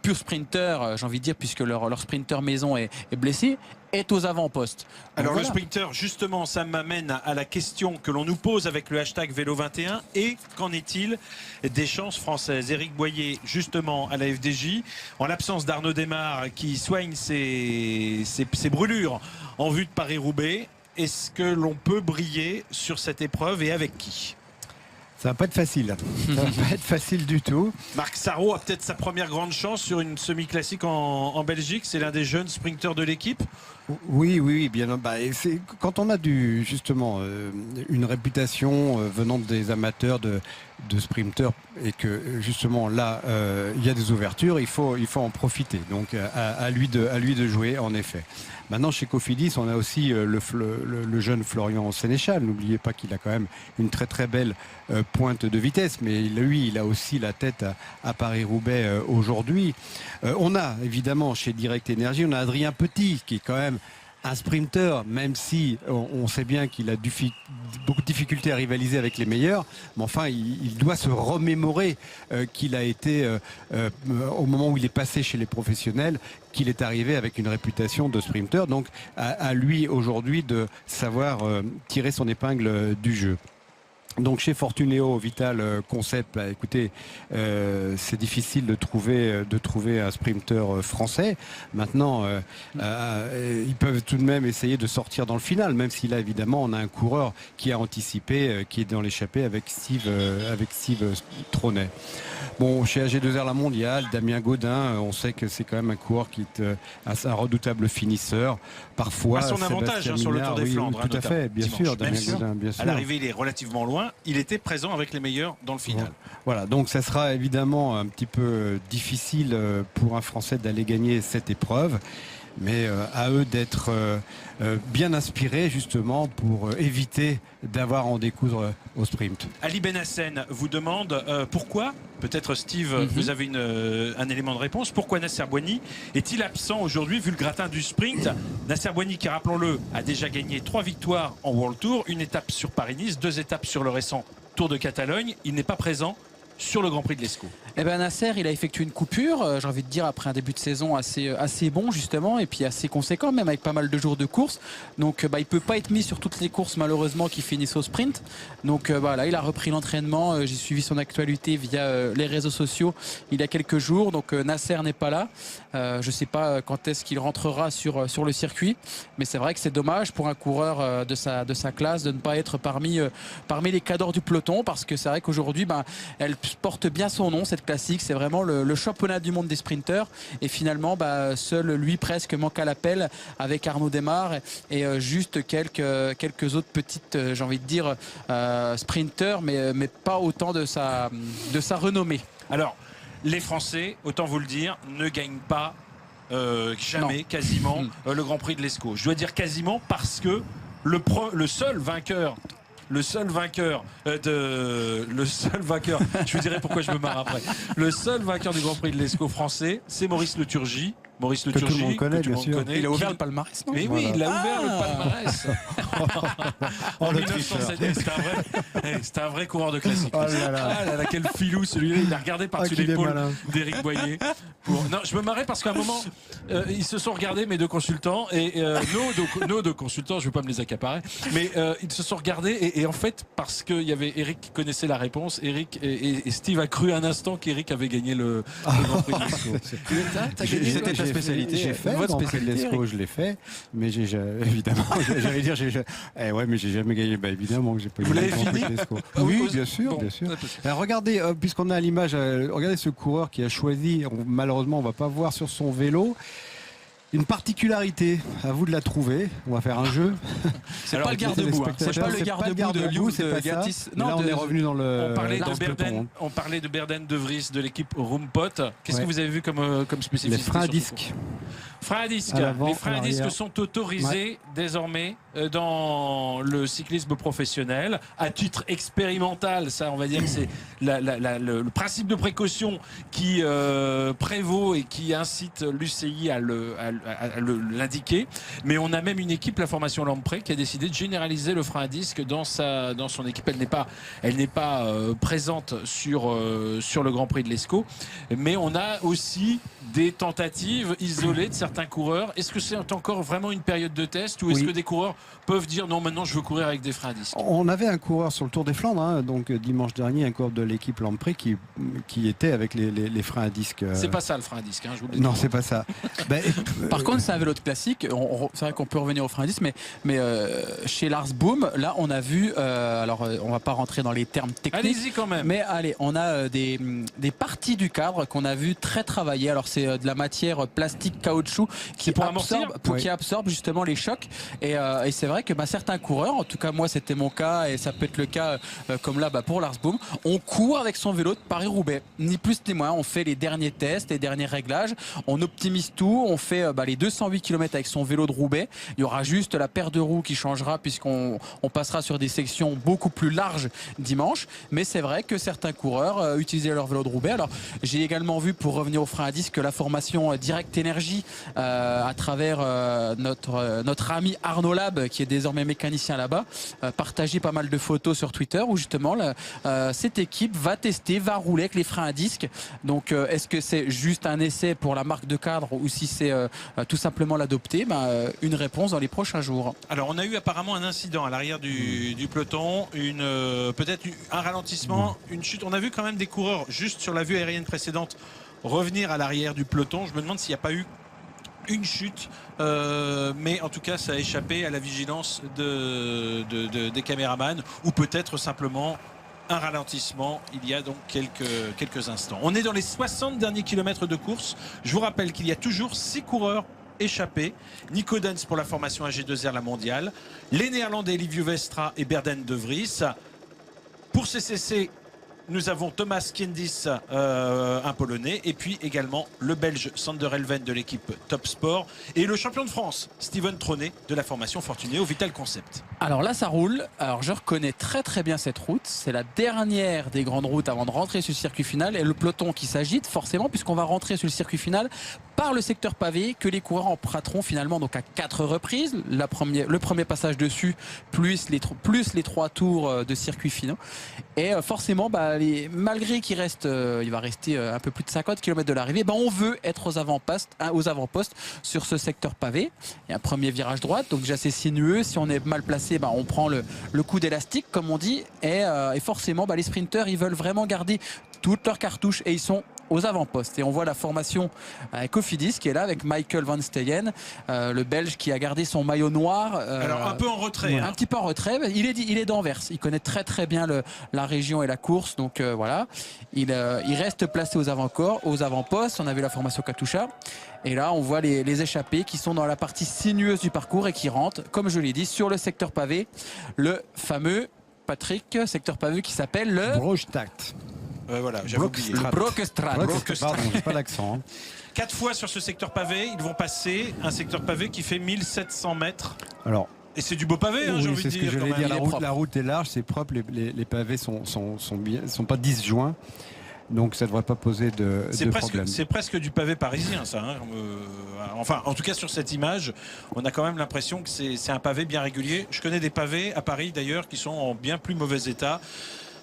pur sprinter, j'ai envie de dire, puisque leur sprinter maison est blessé, est aux avant-postes. Alors voilà. Le sprinter, justement, ça m'amène à la question que l'on nous pose avec le hashtag Vélo21. Et qu'en est-il des chances françaises? Éric Boyer, justement, à la FDJ, en l'absence d'Arnaud Démare qui soigne ses brûlures en vue de Paris-Roubaix, est-ce que l'on peut briller sur cette épreuve et avec qui? Ça va pas être facile. Ça va pas être facile du tout. Marc Sarrault a peut-être sa première grande chance sur une semi-classique en Belgique. C'est l'un des jeunes sprinteurs de l'équipe. Oui, bien. Quand on a justement une réputation venant des amateurs de sprinteurs et que justement là il y a des ouvertures, il faut en profiter. Donc à lui de jouer en effet. Maintenant chez Cofidis, on a aussi le jeune Florian Sénéchal. N'oubliez pas qu'il a quand même une très très belle pointe de vitesse, mais lui il a aussi la tête à Paris-Roubaix aujourd'hui. On a évidemment chez Direct Énergie, on a Adrien Petit qui est quand même un sprinter, même si on sait bien qu'il a beaucoup de difficultés à rivaliser avec les meilleurs, mais enfin il doit se remémorer qu'il a été au moment où il est passé chez les professionnels, qu'il est arrivé avec une réputation de sprinter, donc à lui aujourd'hui de savoir tirer son épingle du jeu. Donc chez Fortuneo Vital Concept, écoutez, c'est difficile de trouver un sprinter français. Maintenant, ils peuvent tout de même essayer de sortir dans le final, même si là évidemment on a un coureur qui a anticipé, qui est dans l'échappée avec Steve Tronet. Bon, chez AG2R La Mondiale, Damien Gaudin, on sait que c'est quand même un coureur qui est un redoutable finisseur. Parfois, à son avantage sur le Tour des Flandres. Tout à fait, bien sûr. Damien Gaudin, bien sûr. À l'arrivée, il est relativement loin. Il était présent avec les meilleurs dans le final. Voilà, donc ça sera évidemment un petit peu difficile pour un Français d'aller gagner cette épreuve. Mais à eux d'être bien inspirés justement pour éviter d'avoir à en découdre au sprint. Ali Benassen vous demande pourquoi, peut-être Steve, vous avez un élément de réponse, pourquoi Nasser Boigny est-il absent aujourd'hui vu le gratin du sprint? Nasser Boigny qui, rappelons-le, a déjà gagné 3 victoires en World Tour, une étape sur Paris-Nice, 2 étapes sur le récent Tour de Catalogne. Il n'est pas présent sur le Grand Prix de l'Escaut. Nasser, il a effectué une coupure, j'ai envie de dire, après un début de saison assez bon justement, et puis assez conséquent, même avec pas mal de jours de course. Donc il peut pas être mis sur toutes les courses malheureusement qui finissent au sprint. Donc là, il a repris l'entraînement. J'ai suivi son actualité via les réseaux sociaux il y a quelques jours. Donc Nasser n'est pas là. Je sais pas quand est-ce qu'il rentrera sur le circuit, mais c'est vrai que c'est dommage pour un coureur de sa classe de ne pas être parmi les cadors du peloton, parce que c'est vrai qu'aujourd'hui, elle porte bien son nom, cette classique. C'est vraiment le championnat du monde des sprinteurs, et finalement seul lui presque manque à l'appel avec Arnaud Démare et juste quelques autres petites, j'ai envie de dire, sprinteurs, mais pas autant de sa renommée. Alors les Français, autant vous le dire, ne gagnent pas jamais quasiment le Grand Prix de l'Escaut. Je dois dire quasiment parce que le seul vainqueur, je vous dirai pourquoi je me marre après. Le seul vainqueur du Grand Prix de l'Escaut français, c'est Maurice Le Turgy. Maurice Le Turgy, tout le monde connaît, bien sûr. Il a ouvert le palmarès, non? Mais oui, il a ouvert le palmarès. En 1907, c'était un vrai coureur de classique. Oh là là. Ah là là, quel filou celui-là. Il a regardé par-dessus l'épaule d'Éric Boyer. Non, je me marrais parce qu'à un moment, ils se sont regardés, mes deux consultants, et nos deux consultants, je ne vais pas me les accaparer, mais ils se sont regardés, et en fait, parce qu'il y avait Eric qui connaissait la réponse, Eric et Steve a cru un instant qu'Eric avait gagné le Grand Prix de l'Escaut. J'étais spécialité. J'ai fait Votre dans spécialité, Predesco, je l'ai fait, mais évidemment, j'allais dire, mais j'ai jamais gagné. Bah, évidemment que j'ai pas Vous gagné. l'avez fini Oui, bien sûr, Bon, bien sûr. impossible. Alors, regardez, puisqu'on a à l'image, regardez ce coureur qui a choisi. Malheureusement, on va pas voir sur son vélo. Une particularité, à vous de la trouver. On va faire un jeu. C'est Alors, pas le garde-bout. Hein. C'est pas le C'est garde-bout de Liu c'est de pas ça. Gatis. Mais là, on est revenu dans le. On parlait, dans de le peloton, Berden, hein. on parlait de Berden de Vries de l'équipe Roompot. Qu'est-ce Ouais. que vous avez vu comme spécificité? Les freins à sur ce disque. cours Freins à disque. À l'avant, Les freins à à disque l'arrière. sont autorisés désormais dans le cyclisme professionnel à titre expérimental. Ça, on va dire que c'est le principe de précaution qui prévaut et qui incite l'UCI à l'indiquer. Mais on a même une équipe, la formation Lamprey, qui a décidé de généraliser le frein à disque dans son équipe. Elle n'est pas présente sur le Grand Prix de l'Escaut, mais on a aussi des tentatives isolées de certains coureurs. Est-ce que c'est encore vraiment une période de test ou est-ce que des coureurs peuvent dire non, maintenant je veux courir avec des freins à disque? On avait un coureur sur le Tour des Flandres, hein, donc dimanche dernier, un coureur de l'équipe Lamprey qui était avec les freins à disque. C'est pas ça le frein à disque, hein, je vous le dis. Non, c'est pas ça. Par contre, c'est un vélo de classique. C'est vrai qu'on peut revenir au frein à disque, mais chez Lars Boom, là, on a vu. On va pas rentrer dans les termes techniques. Allez-y quand même. Mais allez, on a des parties du cadre qu'on a vu très travailler. Alors c'est de la matière plastique caoutchouc qui pour absorbe justement les chocs. Et c'est vrai que certains coureurs, en tout cas moi c'était mon cas et ça peut être le cas comme là pour Lars Boom, on court avec son vélo de Paris-Roubaix. Ni plus ni moins. On fait les derniers tests, les derniers réglages. On optimise tout. On fait les 208 km avec son vélo de Roubaix. Il y aura juste la paire de roues qui changera puisqu'on passera sur des sections beaucoup plus larges dimanche. Mais c'est vrai que certains coureurs utilisaient leur vélo de Roubaix. Alors j'ai également vu, pour revenir au frein à disque, la formation Direct Energy à travers notre ami Arnaud Lab, qui est désormais mécanicien là-bas, partager pas mal de photos sur Twitter où justement cette équipe va rouler avec les freins à disque. Donc est-ce que c'est juste un essai pour la marque de cadre ou si c'est tout simplement l'adopter? Une réponse dans les prochains jours. Alors on a eu apparemment un incident à l'arrière du peloton, peut-être un ralentissement, une chute. On a vu quand même des coureurs juste sur la vue aérienne précédente revenir à l'arrière du peloton. Je me demande s'il n'y a pas eu une chute, mais en tout cas ça a échappé à la vigilance des caméramans ou peut-être simplement un ralentissement il y a donc quelques instants. On est dans les 60 derniers kilomètres de course. Je vous rappelle qu'il y a toujours 6 coureurs échappés. Nico Dens pour la formation AG2R la mondiale, les Néerlandais Liviu Vestra et Berden de Vries. Pour CCC, nous avons Thomas Kiendis, un Polonais, et puis également le Belge Sander Elven de l'équipe Top Sport et le champion de France, Steven Tronet de la formation Fortuné au Vital Concept. Alors là, ça roule. Alors je reconnais très très bien cette route. C'est la dernière des grandes routes avant de rentrer sur le circuit final et le peloton qui s'agite forcément puisqu'on va rentrer sur le circuit final par le secteur pavé que les coureurs emprunteront finalement donc à 4 reprises. Le premier passage dessus plus les 3 tours de circuit finaux. Et forcément, malgré qu'il reste, il va rester un peu plus de 50 km de l'arrivée, on veut être aux avant-postes sur ce secteur pavé. Il y a un premier virage droite, donc déjà c'est sinueux. Si on est mal placé, on prend le coup d'élastique, comme on dit. Et forcément, les sprinteurs, ils veulent vraiment garder toutes leurs cartouches et ils sont aux avant-postes. Et on voit la formation Cofidis qui est là avec Michael Van Steyen, le Belge qui a gardé son maillot noir. Alors un peu en retrait. Un petit peu en retrait. Il est d'Anvers. Il connaît très très bien la région et la course. Donc voilà. Il reste placé aux avant-postes. On a vu la formation Katusha. Et là, on voit les échappés qui sont dans la partie sinueuse du parcours et qui rentrent, comme je l'ai dit, sur le secteur pavé. Le fameux, Patrick, secteur pavé qui s'appelle le Brochtact. Voilà, j'avais oublié. Brockstraat. Pardon, j'ai pas l'accent. Hein. 4 fois sur ce secteur pavé, ils vont passer un secteur pavé qui fait 1700 mètres. Alors, et c'est du beau pavé, j'ai envie de dire. C'est ce que je voulais quand dire. même. La route est large, c'est propre, les pavés sont pas disjoints. Donc ça ne devrait pas poser de problème. C'est presque du pavé parisien, ça. Enfin, en tout cas, sur cette image, on a quand même l'impression que c'est un pavé bien régulier. Je connais des pavés à Paris, d'ailleurs, qui sont en bien plus mauvais état.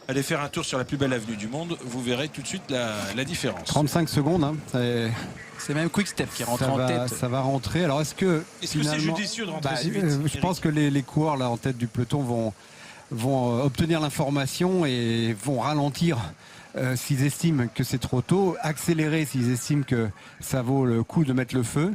Allez faire un tour sur la plus belle avenue du monde, vous verrez tout de suite la différence. 35 secondes, hein, c'est même Quick-Step qui rentre en tête. Ça va rentrer. Alors est-ce que c'est judicieux de rentrer si vite, je pense que les coureurs là en tête du peloton vont obtenir l'information et vont ralentir s'ils estiment que c'est trop tôt, accélérer s'ils estiment que ça vaut le coup de mettre le feu.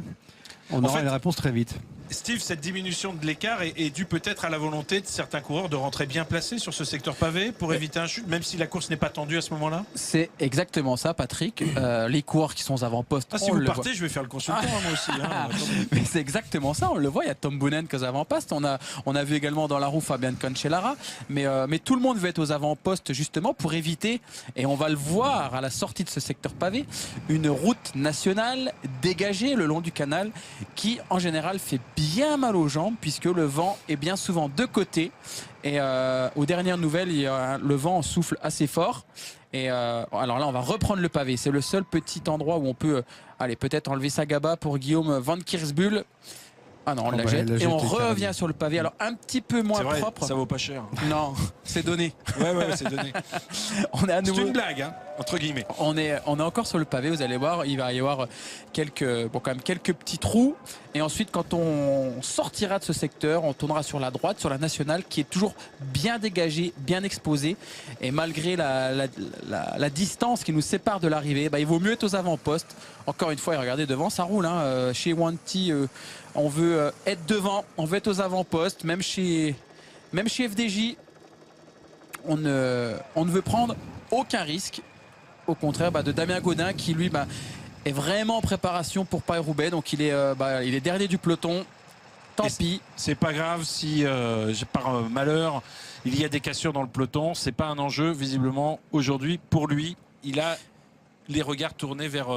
On aura une réponse très vite. Steve, cette diminution de l'écart est due peut-être à la volonté de certains coureurs de rentrer bien placés sur ce secteur pavé pour éviter un chute, même si la course n'est pas tendue à ce moment-là. C'est exactement ça, Patrick. Les coureurs qui sont aux avant-postes. Si vous partez, je vais faire le consultant moi aussi. Hein. Mais c'est exactement ça, on le voit. Il y a Tom Boonen qui est aux avant-postes. On a vu également dans la roue Fabian Cancellara. Mais tout le monde veut être aux avant-postes justement pour éviter, et on va le voir à la sortie de ce secteur pavé, une route nationale dégagée le long du canal qui en général fait bien mal aux jambes puisque le vent est bien souvent de côté et aux dernières nouvelles le vent souffle assez fort et alors là on va reprendre le pavé, c'est le seul petit endroit où on peut peut-être enlever sa gaba pour Guillaume Van Kiersbull. Ah non, on la jette et on revient sur le pavé. Alors un petit peu moins propre. Ça vaut pas cher. Non, c'est donné. Ouais, c'est donné. On est à nouveau. C'est une blague, hein, entre guillemets. On est encore sur le pavé. Vous allez voir, il va y avoir quelques petits trous. Et ensuite, quand on sortira de ce secteur, on tournera sur la droite, sur la nationale, qui est toujours bien dégagée, bien exposée. Et malgré la distance qui nous sépare de l'arrivée, il vaut mieux être aux avant-postes. Encore une fois, et regardez devant, ça roule. Hein. Chez Wanty, on veut être devant, on veut être aux avant-postes. Même chez FDJ, on ne veut prendre aucun risque. Au contraire de Damien Gaudin qui lui est vraiment en préparation pour Paris-Roubaix. Donc il est dernier du peloton. Tant pis. C'est pas grave si par malheur il y a des cassures dans le peloton. C'est pas un enjeu visiblement aujourd'hui pour lui. Il a les regards tournés vers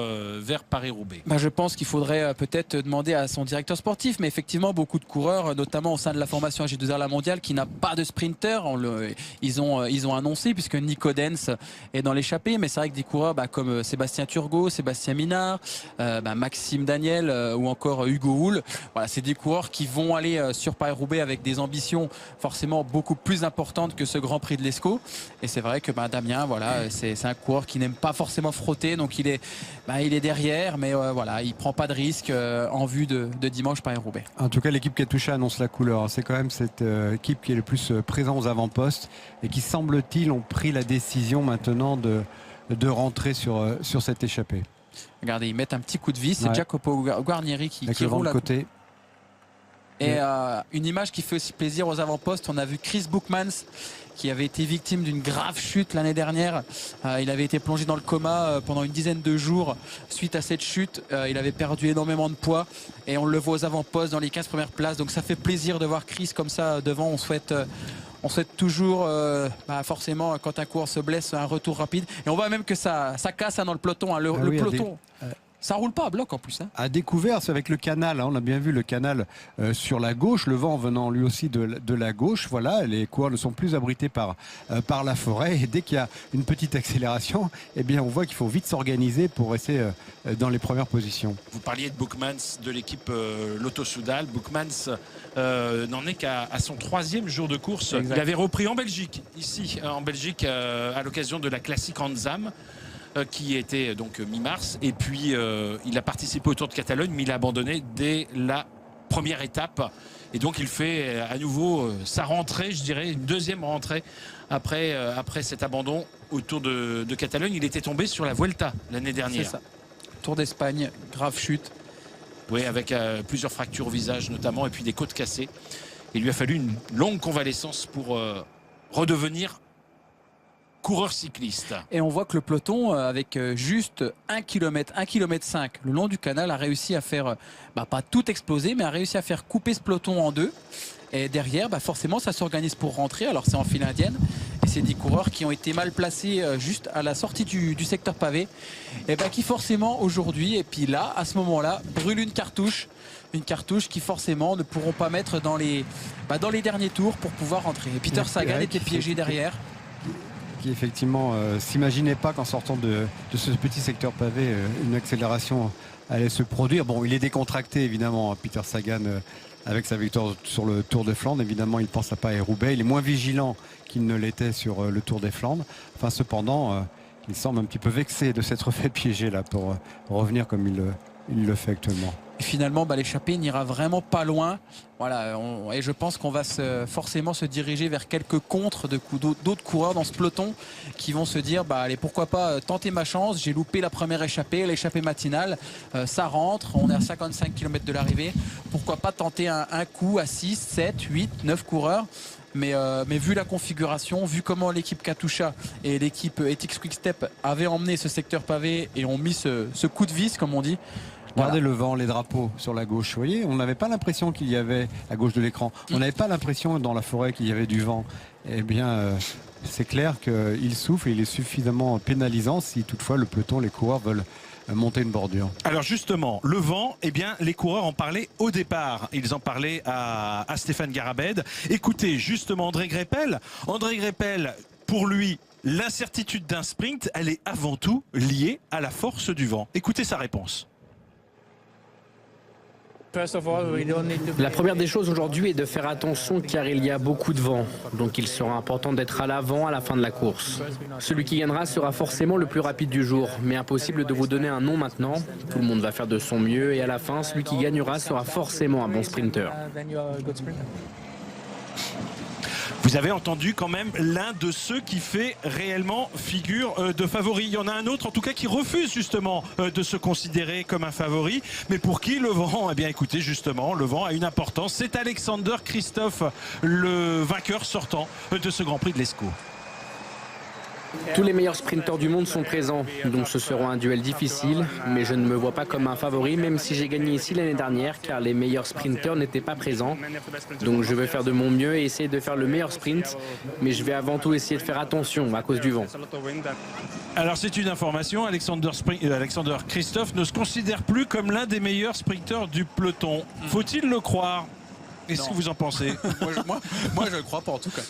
Paris-Roubaix. Je pense qu'il faudrait peut-être demander à son directeur sportif, mais effectivement beaucoup de coureurs, notamment au sein de la formation AG2R La Mondiale, qui n'a pas de sprinter. Ils ont annoncé puisque Nico Dens est dans l'échappée, mais c'est vrai que des coureurs comme Sébastien Turgot, Sébastien Minard, Maxime Daniel ou encore Hugo Hull, voilà, c'est des coureurs qui vont aller sur Paris-Roubaix avec des ambitions forcément beaucoup plus importantes que ce Grand Prix de l'Escaut. Et c'est vrai que Damien, voilà, c'est un coureur qui n'aime pas forcément frotter. Donc il est derrière, mais voilà, il prend pas de risque en vue de dimanche Paris-Roubaix. En tout cas, l'équipe Katusha annonce la couleur. C'est quand même cette équipe qui est le plus présente aux avant-postes et qui, semble-t-il, ont pris la décision maintenant de rentrer sur cette échappée. Regardez, ils mettent un petit coup de vis. C'est Jacopo Guarnieri qui roule à côté. Et une image qui fait aussi plaisir aux avant-postes. On a vu Chris Bookmans qui avait été victime d'une grave chute l'année dernière. Il avait été plongé dans le coma pendant une dizaine de jours suite à cette chute. Il avait perdu énormément de poids et on le voit aux avant-postes dans les 15 premières places. Donc ça fait plaisir de voir Chris comme ça devant. On souhaite toujours forcément quand un coureur se blesse un retour rapide. Et on voit même que ça casse dans le peloton. Hein. Le peloton. Ça roule pas à bloc en plus. Hein. À découvert, c'est avec le canal. Hein. On a bien vu le canal sur la gauche, le vent venant lui aussi de la gauche. Voilà, les coureurs ne sont plus abrités par la forêt. Et dès qu'il y a une petite accélération, on voit qu'il faut vite s'organiser pour rester dans les premières positions. Vous parliez de Bookmans de l'équipe Lotto Soudal. Bookmans n'en est qu'à son 3e jour de course. Exact. Il avait repris en Belgique, ici en Belgique, à l'occasion de la classique Anzam, qui était donc mi-mars, et puis il a participé au Tour de Catalogne, mais il a abandonné dès la première étape, et donc il fait à nouveau sa rentrée, je dirais une deuxième rentrée après cet abandon au Tour de Catalogne. Il était tombé sur la Vuelta l'année dernière. C'est ça. Tour d'Espagne, grave chute. Oui, avec plusieurs fractures au visage notamment, et puis des côtes cassées. Il lui a fallu une longue convalescence pour redevenir coureur cycliste. Et on voit que le peloton, avec juste 1 km, 1,5 km le long du canal, a réussi à faire, pas tout exploser, mais a réussi à faire couper ce peloton en deux. Et derrière, forcément, ça s'organise pour rentrer. Alors c'est en file indienne. Et c'est des coureurs qui ont été mal placés juste à la sortie du secteur pavé. Et qui forcément aujourd'hui, et puis là, à ce moment-là, brûlent une cartouche. Une cartouche qui forcément ne pourront pas mettre dans les derniers tours pour pouvoir rentrer. Et Peter Sagan était piégé derrière. Qui effectivement s'imaginait pas qu'en sortant de ce petit secteur pavé, une accélération allait se produire. Bon, il est décontracté évidemment, Peter Sagan, avec sa victoire sur le Tour des Flandres. Évidemment, il pense à Paris-Roubaix. Il est moins vigilant qu'il ne l'était sur le Tour des Flandres. Enfin, cependant, il semble un petit peu vexé de s'être fait piéger là pour revenir comme il le fait actuellement. Et finalement, l'échappée n'ira vraiment pas loin. Voilà, et je pense qu'on va forcément se diriger vers quelques contres d'autres coureurs dans ce peloton qui vont se dire allez, pourquoi pas tenter ma chance. J'ai loupé la première échappée, l'échappée matinale. Ça rentre, on est à 55 km de l'arrivée. Pourquoi pas tenter un coup à 6, 7, 8, 9 coureurs. Mais vu la configuration, vu comment l'équipe Katusha et l'équipe Ethics Quick-Step avaient emmené ce secteur pavé et ont mis ce coup de vis, comme on dit. Regardez le vent, les drapeaux sur la gauche. Vous voyez, on n'avait pas l'impression qu'il y avait, à gauche de l'écran, on n'avait pas l'impression dans la forêt qu'il y avait du vent. Eh bien, c'est clair qu'il souffle et il est suffisamment pénalisant si toutefois le peloton, les coureurs veulent monter une bordure. Alors justement, le vent, eh bien, les coureurs en parlaient au départ. Ils en parlaient à Stéphane Garabed. Écoutez, justement, André Greipel. André Greipel, pour lui, l'incertitude d'un sprint, elle est avant tout liée à la force du vent. Écoutez sa réponse. La première des choses aujourd'hui est de faire attention car il y a beaucoup de vent. Donc il sera important d'être à l'avant à la fin de la course. Celui qui gagnera sera forcément le plus rapide du jour. Mais impossible de vous donner un nom maintenant. Tout le monde va faire de son mieux et à la fin, celui qui gagnera sera forcément un bon sprinter. Vous avez entendu quand même l'un de ceux qui fait réellement figure de favori. Il y en a un autre en tout cas qui refuse justement de se considérer comme un favori. Mais pour qui le vent? Eh bien écoutez, justement, le vent a une importance. C'est Alexander Kristoff, le vainqueur sortant de ce Grand Prix de l'Escaut. Tous les meilleurs sprinteurs du monde sont présents, donc ce sera un duel difficile, mais je ne me vois pas comme un favori, même si j'ai gagné ici l'année dernière, car les meilleurs sprinteurs n'étaient pas présents. Donc je vais faire de mon mieux et essayer de faire le meilleur sprint, mais je vais avant tout essayer de faire attention à cause du vent. Alors c'est une information, Alexander Kristoff ne se considère plus comme l'un des meilleurs sprinteurs du peloton. Faut-il le croire ? Qu'est-ce que vous en pensez? moi, je ne le crois pas en tout cas.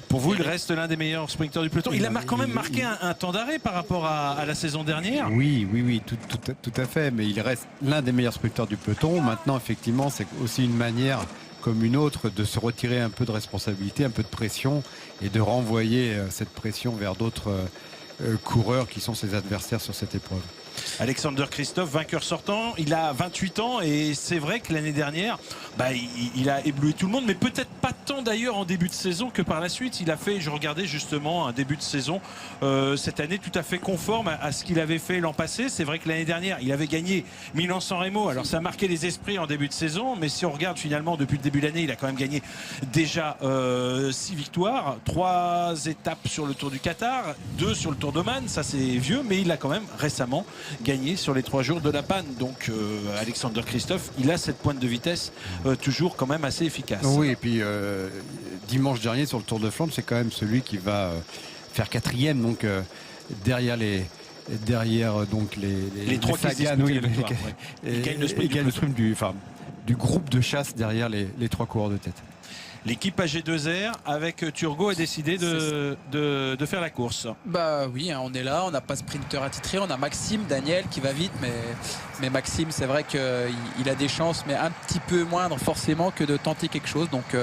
Pour vous, il reste l'un des meilleurs sprinteurs du peloton. Il a quand même marqué un temps d'arrêt par rapport à la saison dernière. Oui, tout à fait. Mais il reste l'un des meilleurs sprinteurs du peloton. Maintenant, effectivement, c'est aussi une manière comme une autre de se retirer un peu de responsabilité, un peu de pression et de renvoyer cette pression vers d'autres coureurs qui sont ses adversaires sur cette épreuve. Alexander Kristoff, vainqueur sortant, il a 28 ans et c'est vrai que l'année dernière, il a ébloui tout le monde, mais peut-être pas tant d'ailleurs en début de saison que par la suite. Il a fait, je regardais justement un début de saison cette année tout à fait conforme à ce qu'il avait fait l'an passé. C'est vrai que l'année dernière, il avait gagné Milan-San Remo, alors ça a marqué les esprits en début de saison, mais si on regarde finalement depuis le début de l'année, il a quand même gagné déjà 6 victoires, 3 étapes sur le Tour du Qatar, 2 sur le Tour d'Oman, ça c'est vieux, mais il a quand même récemment gagné sur les 3 jours de la panne. Donc Alexander Kristoff, il a cette pointe de vitesse toujours quand même assez efficace. Oui, et puis dimanche dernier sur le Tour de Flandre, c'est quand même celui qui va faire 4e, donc derrière les 3 qui gagnent le sprint du groupe de chasse derrière les 3 coureurs de tête. L'équipe AG2R avec Turgot a décidé de faire la course. Oui, on est là, on n'a pas sprinter attitré, on a Maxime, Daniel qui va vite, mais Maxime, c'est vrai qu'il a des chances, mais un petit peu moindres forcément que de tenter quelque chose. Donc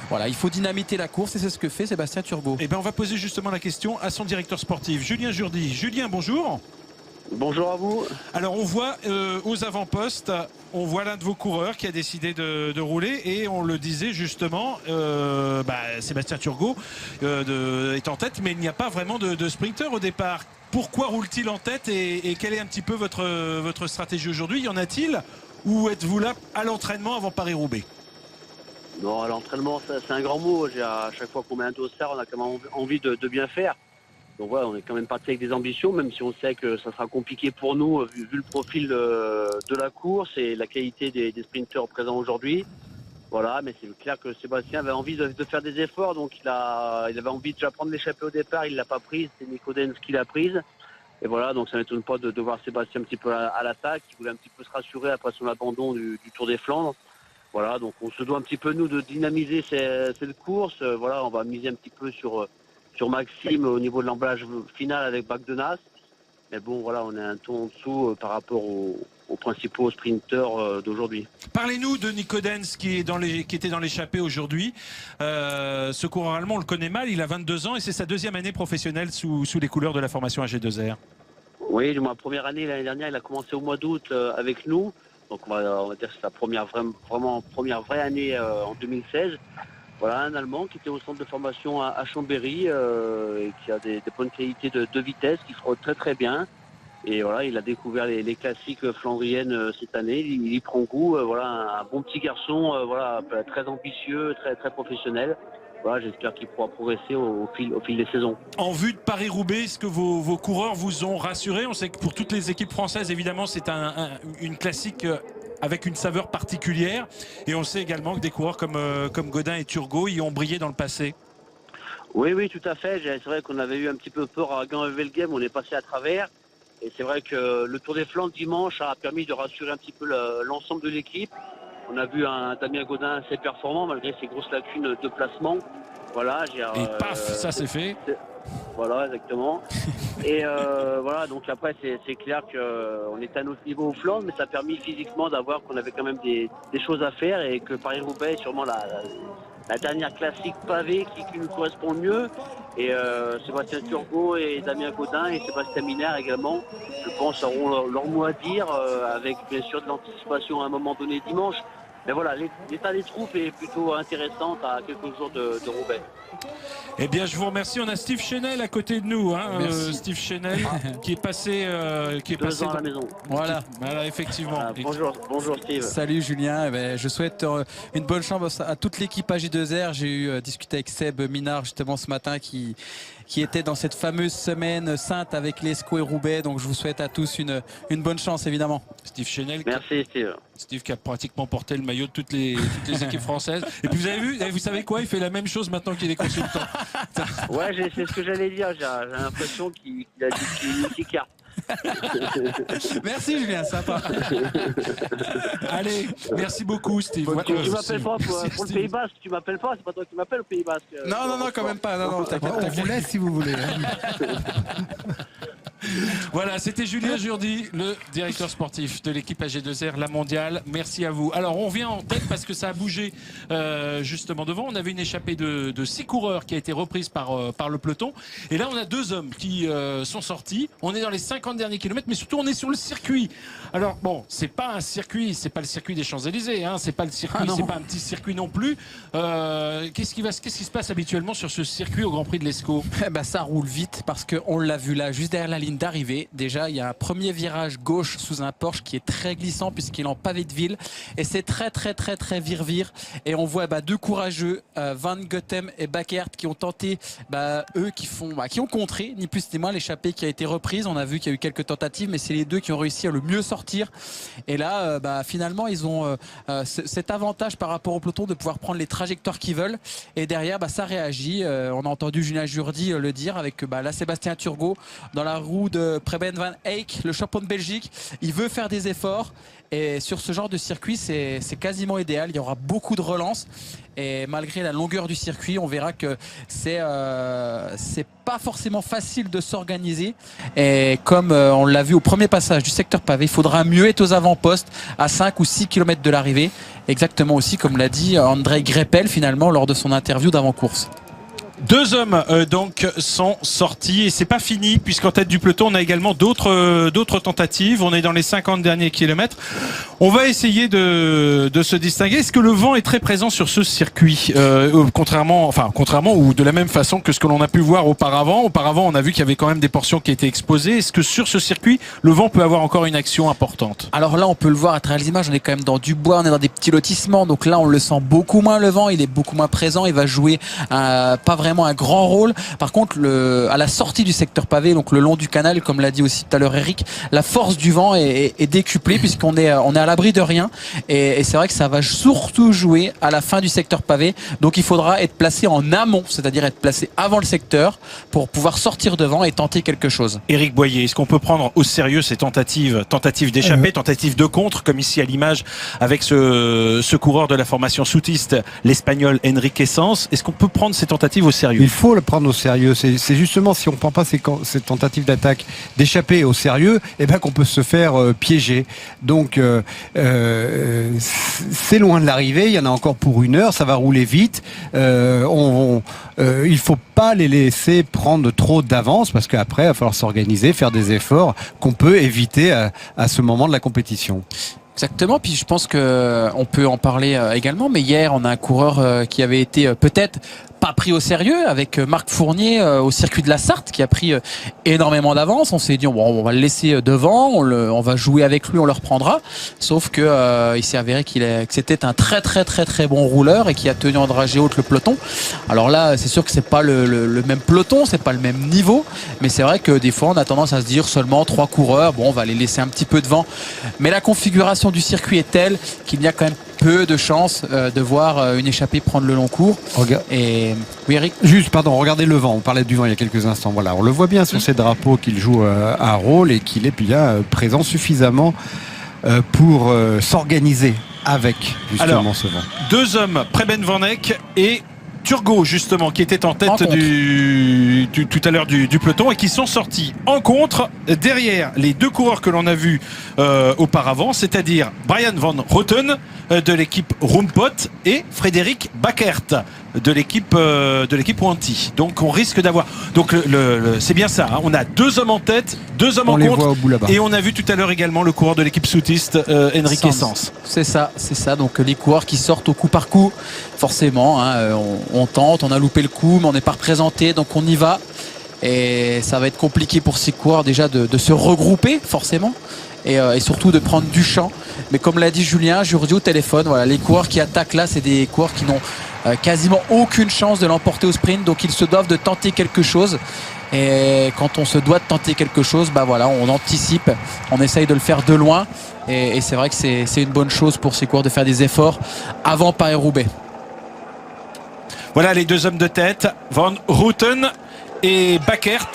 voilà, il faut dynamiter la course et c'est ce que fait Sébastien Turgot. Et on va poser justement la question à son directeur sportif, Julien Jourdi. Julien, bonjour. Bonjour à vous. Alors on voit aux avant-postes, on voit l'un de vos coureurs qui a décidé de rouler et on le disait justement, Sébastien Turgot est en tête, mais il n'y a pas vraiment de sprinter au départ. Pourquoi roule-t-il en tête et quelle est un petit peu votre stratégie aujourd'hui? Y en a-t-il ou êtes-vous là à l'entraînement avant Paris-Roubaix? Non, à l'entraînement c'est un grand mot. À chaque fois qu'on met un dossard, on a quand même envie de bien faire. Donc voilà, on est quand même parti avec des ambitions, même si on sait que ça sera compliqué pour nous vu le profil de la course et la qualité des sprinteurs présents aujourd'hui. Voilà, mais c'est clair que Sébastien avait envie de faire des efforts, donc il avait envie de déjà prendre l'échappée au départ, il l'a pas prise, c'est Nico Denz qui l'a prise. Et voilà, donc ça m'étonne pas de voir Sébastien un petit peu à l'attaque, il voulait un petit peu se rassurer après son abandon du Tour des Flandres. Voilà, donc on se doit un petit peu nous de dynamiser cette course. Voilà, on va miser un petit peu sur Maxime au niveau de l'emballage final avec Bac de Nas. Mais bon, voilà, on est un ton en dessous par rapport aux principaux sprinteurs d'aujourd'hui. Parlez-nous de Nico Denz qui était dans l'échappée aujourd'hui. Ce coureur allemand, on le connaît mal, il a 22 ans et c'est sa 2e année professionnelle sous les couleurs de la formation AG2R. Oui, ma première année l'année dernière, il a commencé au mois d'août avec nous. Donc on va dire que c'est sa première vraie année en 2016. Voilà, un Allemand qui était au centre de formation à Chambéry et qui a des bonnes qualités de vitesse, qui frôle très très bien. Et voilà, il a découvert les classiques flandriennes cette année. Il y prend goût. Voilà, un bon petit garçon, voilà, très ambitieux, très très professionnel. Voilà, j'espère qu'il pourra progresser au fil des saisons. En vue de Paris-Roubaix, est-ce que vos coureurs vous ont rassuré? On sait que pour toutes les équipes françaises, évidemment, c'est une classique avec une saveur particulière. Et on sait également que des coureurs comme Godin et Turgot y ont brillé dans le passé. Oui, tout à fait. C'est vrai qu'on avait eu un petit peu peur à Gand-Wevelgem, on est passé à travers. Et c'est vrai que le Tour des Flandres dimanche a permis de rassurer un petit peu l'ensemble de l'équipe. On a vu un Damien Godin assez performant malgré ses grosses lacunes de placement. Voilà, et paf, ça c'est fait. Voilà, exactement. Et voilà, donc après c'est clair qu'on est à un autre niveau au Flandre, mais ça a permis physiquement d'avoir qu'on avait quand même des choses à faire et que Paris-Roubaix est sûrement la dernière classique pavée qui nous correspond le mieux. Et Sébastien Turgot et Damien Godin et Sébastien Minnaert également, je pense, auront leur mot à dire avec bien sûr de l'anticipation à un moment donné dimanche. Mais voilà, l'état des troupes est plutôt intéressant à quelques jours de Roubaix. Eh bien, je vous remercie. On a Steve Chenel à côté de nous. Steve Chenel qui est passé, ans à la maison. Voilà, effectivement. Bonjour Steve. Salut Julien. Eh ben, je souhaite une bonne chance à toute l'équipe AG2R. J'ai eu discuté avec Seb Minnaert justement ce matin qui était dans cette fameuse semaine sainte avec l'Escaut et Roubaix. Donc je vous souhaite à tous une bonne chance évidemment. Steve Chenel. Merci Steve. Steve qui a pratiquement porté le maillot de toutes les équipes françaises. Et puis vous savez quoi, il fait la même chose maintenant qu'il est consultant. Ouais, c'est ce que j'allais dire. J'ai l'impression qu'il a dit qu'il est multicarte. Merci Julien, sympa. Allez, merci beaucoup Steve. Tu m'appelles pas pour le Pays Basque, tu m'appelles pas, c'est pas toi qui m'appelles au Pays Basque. Non, quand même pas. Non, t'inquiète. On vous laisse si vous voulez. Voilà, c'était Julien Jourdi, le directeur sportif de l'équipe AG2R, la mondiale. Merci à vous. Alors, on vient en tête parce que ça a bougé justement devant. On avait une échappée de 6 coureurs qui a été reprise par le peloton. Et là, on a 2 hommes qui sont sortis. On est dans les 50 derniers kilomètres, mais surtout, on est sur le circuit. Alors, bon, c'est pas un circuit, c'est pas le circuit des Champs-Élysées. Hein, c'est pas le circuit, c'est pas un petit circuit non plus. Qu'est-ce qui se passe habituellement sur ce circuit au Grand Prix de l'Escaut? Ça roule vite parce qu'on l'a vu là, juste derrière la ligne d'arrivée. Déjà, il y a un premier virage gauche sous un Porsche qui est très glissant puisqu'il est en pavé de ville et c'est très virvire. Et on voit 2 courageux, Van Goethem et Backert, qui ont tenté, eux qui ont contré, ni plus ni moins, l'échappée qui a été reprise. On a vu qu'il y a eu quelques tentatives, mais c'est les 2 qui ont réussi à le mieux sortir. Et là, finalement, ils ont cet avantage par rapport au peloton de pouvoir prendre les trajectoires qu'ils veulent. Et derrière, ça réagit. On a entendu Julien Jourdi le dire avec là Sébastien Turgot dans la roue de Preben van Eyck, le champion de Belgique. Il veut faire des efforts et sur ce genre de circuit c'est quasiment idéal. Il y aura beaucoup de relances et malgré la longueur du circuit, on verra que c'est pas forcément facile de s'organiser. Et comme on l'a vu au premier passage du secteur pavé, il faudra mieux être aux avant-postes à 5 ou 6 km de l'arrivée. Exactement aussi comme l'a dit André Greppel finalement lors de son interview d'avant-course. 2 hommes donc sont sortis et c'est pas fini puisqu'en tête du peloton on a également d'autres tentatives. On est dans les 50 derniers kilomètres. On va essayer de se distinguer. Est-ce que le vent est très présent sur ce circuit contrairement ou de la même façon que ce que l'on a pu voir auparavant. Auparavant, on a vu qu'il y avait quand même des portions qui étaient exposées. Est-ce que sur ce circuit, le vent peut avoir encore une action importante? Alors là, on peut le voir à travers les images. On est quand même dans du bois, on est dans des petits lotissements. Donc là, on le sent beaucoup moins le vent. Il est beaucoup moins présent. Il va jouer pas vraiment un grand rôle. Par contre, à la sortie du secteur pavé, donc le long du canal, comme l'a dit aussi tout à l'heure Eric, la force du vent est décuplée puisqu'on est à l'abri de rien. Et c'est vrai que ça va surtout jouer à la fin du secteur pavé. Donc il faudra être placé en amont, c'est-à-dire être placé avant le secteur pour pouvoir sortir devant et tenter quelque chose. Éric Boyer, est-ce qu'on peut prendre au sérieux ces tentatives d'échapper, tentatives de contre, comme ici à l'image avec ce coureur de la formation soutiste, l'Espagnol Enrique Sens? Est-ce qu'on peut prendre ces tentatives au sérieux? Il faut le prendre au sérieux. C'est justement si on ne prend pas ces tentatives d'attaque, d'échapper au sérieux, qu'on peut se faire piéger. Donc c'est loin de l'arrivée. Il y en a encore pour 1 heure. Ça va rouler vite. Il faut pas les laisser prendre trop d'avance parce qu'après il va falloir s'organiser, faire des efforts qu'on peut éviter à ce moment de la compétition. Exactement, puis je pense que on peut en parler également, mais hier on a un coureur qui avait été peut-être pas pris au sérieux avec Marc Fournier au circuit de la Sarthe qui a pris énormément d'avance. On s'est dit bon, on va le laisser devant, on va jouer avec lui, on le reprendra. Sauf que il s'est avéré que c'était un très bon rouleur et qui a tenu en dragée haute le peloton. Alors là, c'est sûr que c'est pas le même peloton, c'est pas le même niveau, mais c'est vrai que des fois on a tendance à se dire seulement 3 coureurs, bon on va les laisser un petit peu devant. Mais la configuration du circuit est telle qu'il y a quand même peu de chances de voir une échappée prendre le long cours. Et oui, Eric. Juste, pardon, regardez le vent. On parlait du vent il y a quelques instants. Voilà, on le voit bien sur ces drapeaux qu'il joue un rôle et qu'il est bien présent suffisamment pour s'organiser avec justement ce vent. 2 hommes, Preben Van Eck et Turgot justement qui était en tête tout à l'heure du peloton et qui sont sortis en contre derrière les 2 coureurs que l'on a vus auparavant, c'est-à-dire Brian Van Roten de l'équipe Roompot et Frédéric Backert de l'équipe Wanty. Donc on risque d'avoir c'est bien ça, hein. On a 2 hommes en tête, 2 hommes en contre et on a vu tout à l'heure également le coureur de l'équipe soutiste Enrique Sens. C'est ça. Donc les coureurs qui sortent au coup par coup, forcément, hein, on tente, on a loupé le coup, mais on n'est pas représenté, donc on y va. Et ça va être compliqué pour ces coureurs déjà de se regrouper forcément et surtout de prendre du champ. Mais comme l'a dit Julien, je vous dis au téléphone, voilà, les coureurs qui attaquent là, c'est des coureurs qui n'ont quasiment aucune chance de l'emporter au sprint, donc ils se doivent de tenter quelque chose. Et quand on se doit de tenter quelque chose, bah voilà, on anticipe, on essaye de le faire de loin. Et c'est vrai que c'est une bonne chose pour ces coureurs de faire des efforts avant Paris-Roubaix. Voilà les 2 hommes de tête, Van Roten et Backert.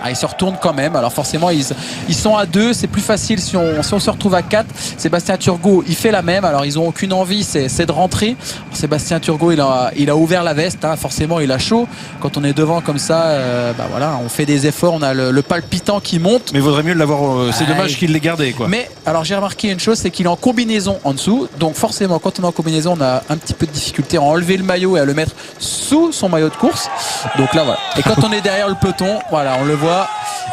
Ils se retournent quand même. Alors forcément ils sont à 2, c'est plus facile si on se retrouve à 4. Sébastien Turgot il fait la même. Alors ils n'ont aucune envie, c'est de rentrer. Alors, Sébastien Turgot il a ouvert la veste, hein. Forcément il a chaud. Quand on est devant comme ça, voilà, on fait des efforts, on a le palpitant qui monte. Mais il vaudrait mieux l'avoir, c'est dommage qu'il l'ait gardé quoi. Mais alors j'ai remarqué une chose, c'est qu'il est en combinaison en dessous. Donc forcément quand on est en combinaison on a un petit peu de difficulté à enlever le maillot et à le mettre sous son maillot de course. Donc là voilà. Et quand on est derrière le peloton, voilà, on le voit.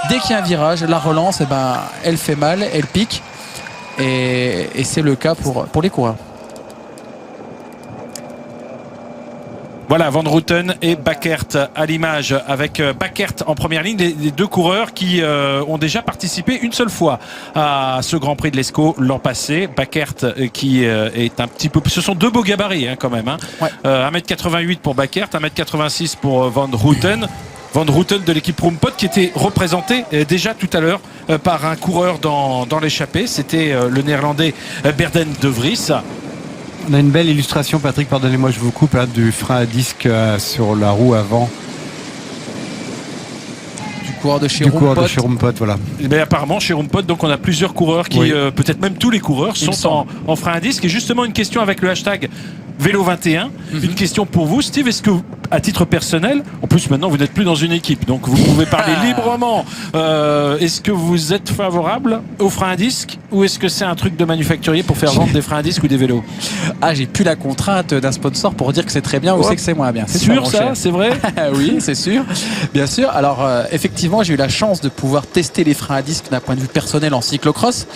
Dès qu'il y a un virage, la relance, elle fait mal, elle pique. Et c'est le cas pour les coureurs. Voilà, Van Roten et Backert à l'image, avec Backert en première ligne, les 2 coureurs qui ont déjà participé une seule fois à ce Grand Prix de l'Escaut l'an passé. Backert qui est un petit peu... Ce sont 2 beaux gabarits hein, quand même. Hein. Ouais. 1m88 pour Backert, 1m86 pour Van Roten. Van Roten de l'équipe Roompot qui était représenté déjà tout à l'heure par un coureur dans l'échappée. C'était le néerlandais Berden de Vries. On a une belle illustration, Patrick, pardonnez-moi, je vous coupe, du frein à disque sur la roue avant. Du coureur de chez Roompot, voilà. Mais apparemment chez Roompot, donc on a plusieurs coureurs qui, peut-être même tous les coureurs, sont en frein à disque. Et justement une question avec le hashtag Vélo21. Une question pour vous, Steve. Est-ce que, à titre personnel, en plus maintenant vous n'êtes plus dans une équipe, donc vous pouvez parler librement. Est-ce que vous êtes favorable aux freins à disque ou est-ce que c'est un truc de manufacturier pour faire vendre des freins à disque ou des vélos? J'ai plus la contrainte d'un sponsor pour dire que c'est très bien ou c'est que c'est moins bien. C'est sûr ça, c'est vrai? Oui, c'est sûr. Bien sûr. Alors effectivement, j'ai eu la chance de pouvoir tester les freins à disque d'un point de vue personnel en cyclocross.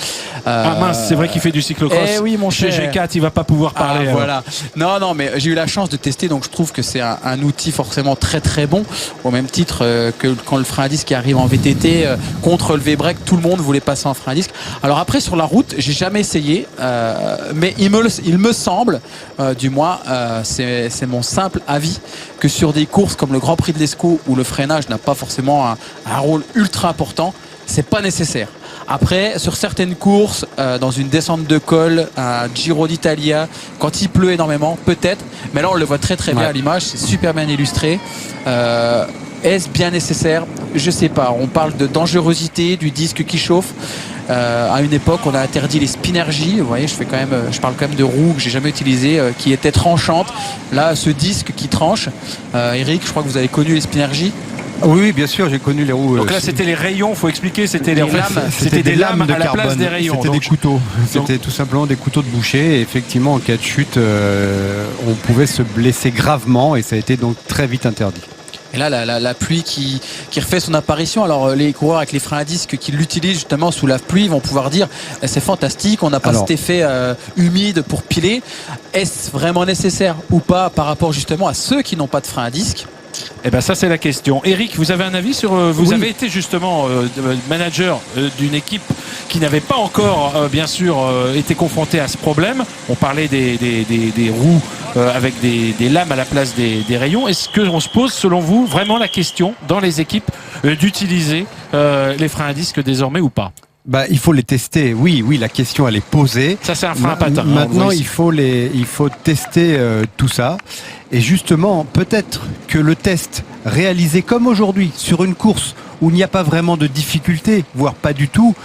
Ah mince, c'est vrai qu'il fait du cyclocross. Oui, mon cher. Chez G4, il va pas pouvoir parler. Voilà. Non, mais j'ai eu la chance de tester, donc je trouve que c'est un outil forcément très bon, au même titre que quand le frein à disque arrive en VTT contre le V-brake, tout le monde voulait passer en frein à disque. Alors après sur la route, j'ai jamais essayé, mais il me semble, du moins c'est mon simple avis, que sur des courses comme le Grand Prix de l'Escaut où le freinage n'a pas forcément un rôle ultra important, c'est pas nécessaire. Après, sur certaines courses, dans une descente de col, un Giro d'Italia, quand il pleut énormément, peut-être. Mais là, on le voit très bien à l'image. C'est super bien illustré. Est-ce bien nécessaire? Je sais pas. On parle de dangerosité, du disque qui chauffe. À une époque, on a interdit les Spinergy. Vous voyez, je parle quand même de roues que j'ai jamais utilisées, qui étaient tranchantes. Là, ce disque qui tranche. Eric, je crois que vous avez connu les Spinergy. Oui, bien sûr, j'ai connu les roues. Donc là, c'était les rayons, faut expliquer, c'était des lames. C'était des lames à la place des rayons. C'était des couteaux. C'était tout simplement des couteaux de boucher. Et effectivement, en cas de chute, on pouvait se blesser gravement et ça a été donc très vite interdit. Et là, la pluie qui refait son apparition. Alors, les coureurs avec les freins à disque qui l'utilisent justement sous la pluie vont pouvoir dire c'est fantastique, on n'a pas cet effet humide pour piler. Est-ce vraiment nécessaire ou pas par rapport justement à ceux qui n'ont pas de freins à disque? Eh ben ça c'est la question. Eric, vous avez un avis sur vous avez été justement manager d'une équipe qui n'avait pas encore bien sûr été confrontée à ce problème. On parlait des roues avec des lames à la place des rayons. Est-ce qu'on se pose selon vous vraiment la question dans les équipes d'utiliser les freins à disque désormais ou pas? Il faut les tester. Oui, la question elle est posée. Ça c'est un frein à patin. Maintenant, il faut tester tout ça. Et justement, peut-être que le test réalisé comme aujourd'hui sur une course où il n'y a pas vraiment de difficulté, voire pas du tout,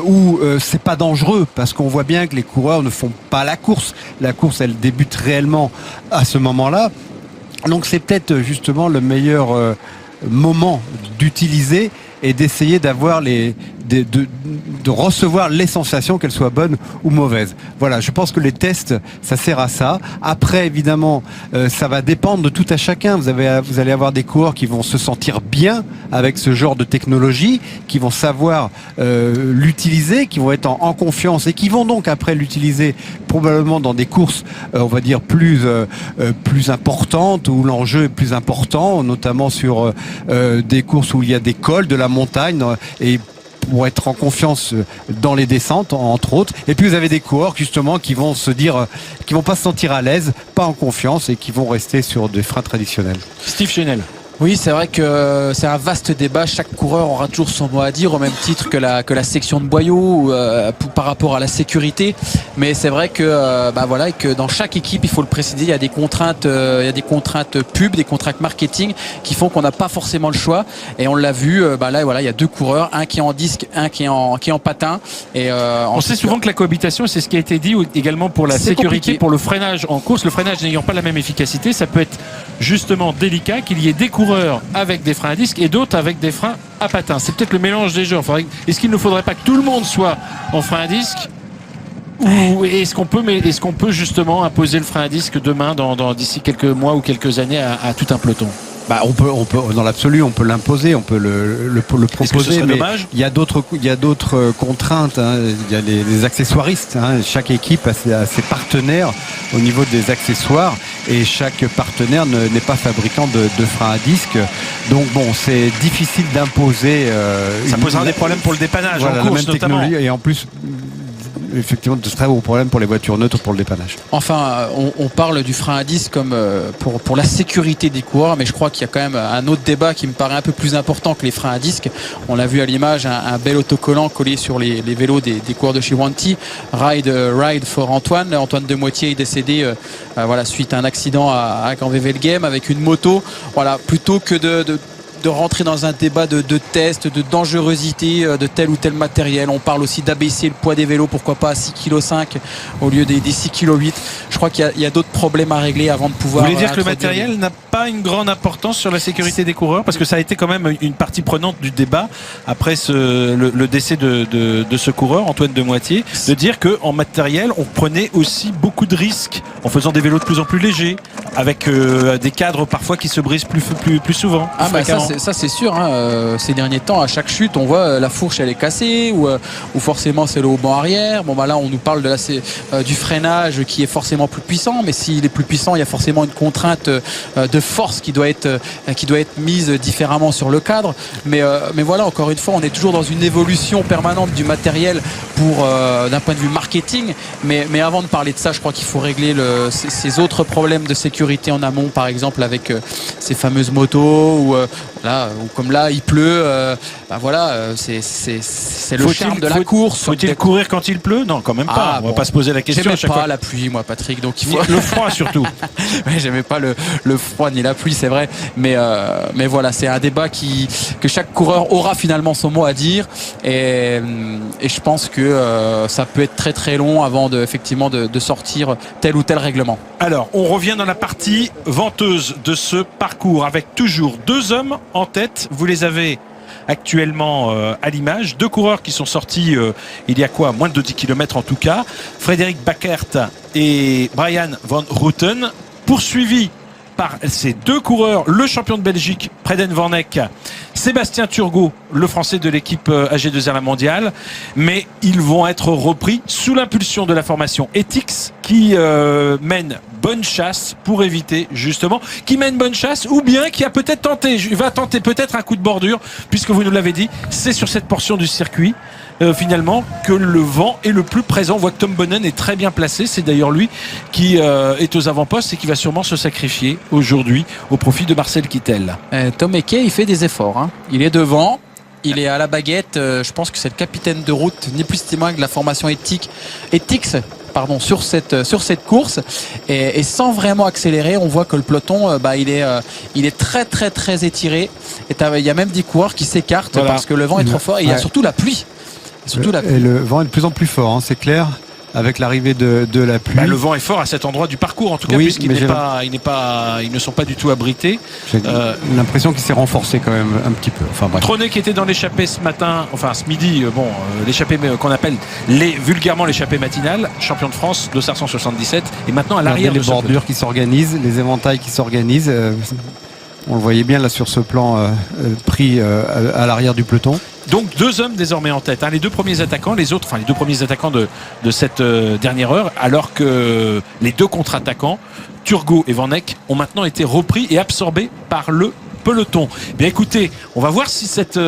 où c'est pas dangereux, parce qu'on voit bien que les coureurs ne font pas la course. La course, elle débute réellement à ce moment-là. Donc c'est peut-être justement le meilleur moment d'utiliser et d'essayer d'avoir de recevoir les sensations, qu'elles soient bonnes ou mauvaises. Voilà, je pense que les tests, ça sert à ça. Après, évidemment, ça va dépendre de tout à chacun. Vous allez avoir des coureurs qui vont se sentir bien avec ce genre de technologie, qui vont savoir l'utiliser, qui vont être en confiance et qui vont donc après l'utiliser probablement dans des courses, on va dire plus importantes, où l'enjeu est plus important, notamment sur des courses où il y a des cols, de la montagne et pour être en confiance dans les descentes entre autres. Et puis vous avez des coureurs justement qui vont se dire, qui vont pas se sentir à l'aise, pas en confiance et qui vont rester sur des freins traditionnels. Steve Chenel. Oui, c'est vrai que c'est un vaste débat. Chaque coureur aura toujours son mot à dire, au même titre que la section de boyau par rapport à la sécurité. Mais c'est vrai que et que dans chaque équipe, il faut le préciser, il y a des contraintes, pub, des contraintes marketing qui font qu'on n'a pas forcément le choix. Et on l'a vu. Il y a deux coureurs, un qui est en disque, un qui est en patin. Et on sait souvent que la cohabitation, c'est ce qui a été dit également pour la sécurité, compliqué. Pour le freinage en course. Le freinage n'ayant pas la même efficacité, ça peut être justement délicat qu'il y ait des coureurs avec des freins à disque et d'autres avec des freins à patins. C'est peut-être le mélange des genres. Est-ce qu'il ne faudrait pas que tout le monde soit en frein à disque, ou est-ce qu'on peut justement imposer le frein à disque demain d'ici quelques mois ou quelques années à tout un peloton? On peut, dans l'absolu, on peut l'imposer, on peut le proposer, mais dommage il y a d'autres contraintes. Il y a les accessoiristes. Chaque équipe a ses partenaires au niveau des accessoires, et chaque partenaire n'est pas fabricant de freins à disque. Donc c'est difficile d'imposer. Ça posera des problèmes pour le dépannage en course notamment. Et en plus, effectivement, de très gros problèmes pour les voitures neutres pour le dépannage. Enfin, on parle du frein à disque comme pour la sécurité des coureurs, mais je crois qu'il y a quand même un autre débat qui me paraît un peu plus important que les freins à disque. On l'a vu à l'image, un bel autocollant collé sur les vélos des coureurs de chez Wanty. Ride for Antoine Demoitier est décédé suite à un accident à Gand-Wevelgem avec une moto. Voilà, plutôt que de rentrer dans un débat de test, de dangerosité de tel ou tel matériel. On parle aussi d'abaisser le poids des vélos, pourquoi pas à 6,5 kg au lieu des 6,8 kg. Je crois qu'il y a d'autres problèmes à régler avant de pouvoir... Vous voulez dire que le matériel n'a pas une grande importance sur la sécurité des coureurs? Parce que ça a été quand même une partie prenante du débat après le décès de ce coureur, Antoine Demoitier, de dire qu'en matériel, on prenait aussi beaucoup de risques en faisant des vélos de plus en plus légers, avec des cadres parfois qui se brisent plus souvent. Ça c'est sûr, ces derniers temps, à chaque chute on voit la fourche elle est cassée ou forcément c'est le haut banc arrière. Là on nous parle du freinage qui est forcément plus puissant, mais s'il est plus puissant, il y a forcément une contrainte de force qui doit être mise différemment sur le cadre. Mais voilà, encore une fois, on est toujours dans une évolution permanente du matériel d'un point de vue marketing. Mais avant de parler de ça, je crois qu'il faut régler ces autres problèmes de sécurité en amont, par exemple avec ces fameuses motos ou comme là il pleut, c'est le charme de la course. Faut-il courir quand il pleut? Non, quand même pas. On va pas se poser la question. J'aimais pas la pluie, moi, Patrick. Donc il faut le froid surtout. Ouais, j'aimais pas le froid ni la pluie, c'est vrai. Mais voilà, c'est un débat que chaque coureur aura finalement son mot à dire. Et je pense que ça peut être très très long avant effectivement de sortir tel ou tel règlement. Alors, on revient dans la partie venteuse de ce parcours avec toujours deux hommes en tête. Vous les avez actuellement à l'image. Deux coureurs qui sont sortis il y a moins de 10 km en tout cas. Frédéric Backert et Brian Van Rutten, poursuivis par ces deux coureurs, le champion de Belgique, Preden Van Eck, Sébastien Turgot, le français de l'équipe AG2R La Mondiale, mais ils vont être repris sous l'impulsion de la formation Etix qui mène bonne chasse pour éviter justement, qui mène bonne chasse ou bien qui a peut-être tenté, va tenter peut-être un coup de bordure, puisque vous nous l'avez dit, c'est sur cette portion du circuit finalement que le vent est le plus présent. On voit que Tom Bonnen est très bien placé, c'est d'ailleurs lui qui est aux avant-postes et qui va sûrement se sacrifier aujourd'hui au profit de Marcel Kittel. Tom Eke, il fait des efforts, hein. Il est devant, il est à la baguette, je pense que c'est le capitaine de route, ni plus ni moins que de la formation Etix sur cette course, et sans vraiment accélérer, on voit que le peloton il est très très très étiré, et il y a même des coureurs qui s'écartent parce que le vent est trop fort, et il y a surtout la pluie. Et le vent est de plus en plus fort, hein, c'est clair, avec l'arrivée de la pluie. Le vent est fort à cet endroit du parcours, en tout cas, puisqu'ils ne sont pas du tout abrités. J'ai l'impression qu'il s'est renforcé quand même un petit peu. Enfin, bref. Tronet qui était dans l'échappée ce midi, l'échappée qu'on appelle vulgairement l'échappée matinale, champion de France, Dossard 177, et maintenant à l'arrière les bordures qui s'organisent, les éventails qui s'organisent. On le voyait bien là sur ce plan pris à l'arrière du peloton. Donc deux hommes désormais en tête, hein, les deux premiers attaquants, les deux premiers attaquants de cette dernière heure, alors que les deux contre-attaquants, Turgot et Van Eck, ont maintenant été repris et absorbés par le peloton. Bien écoutez, on va voir si cette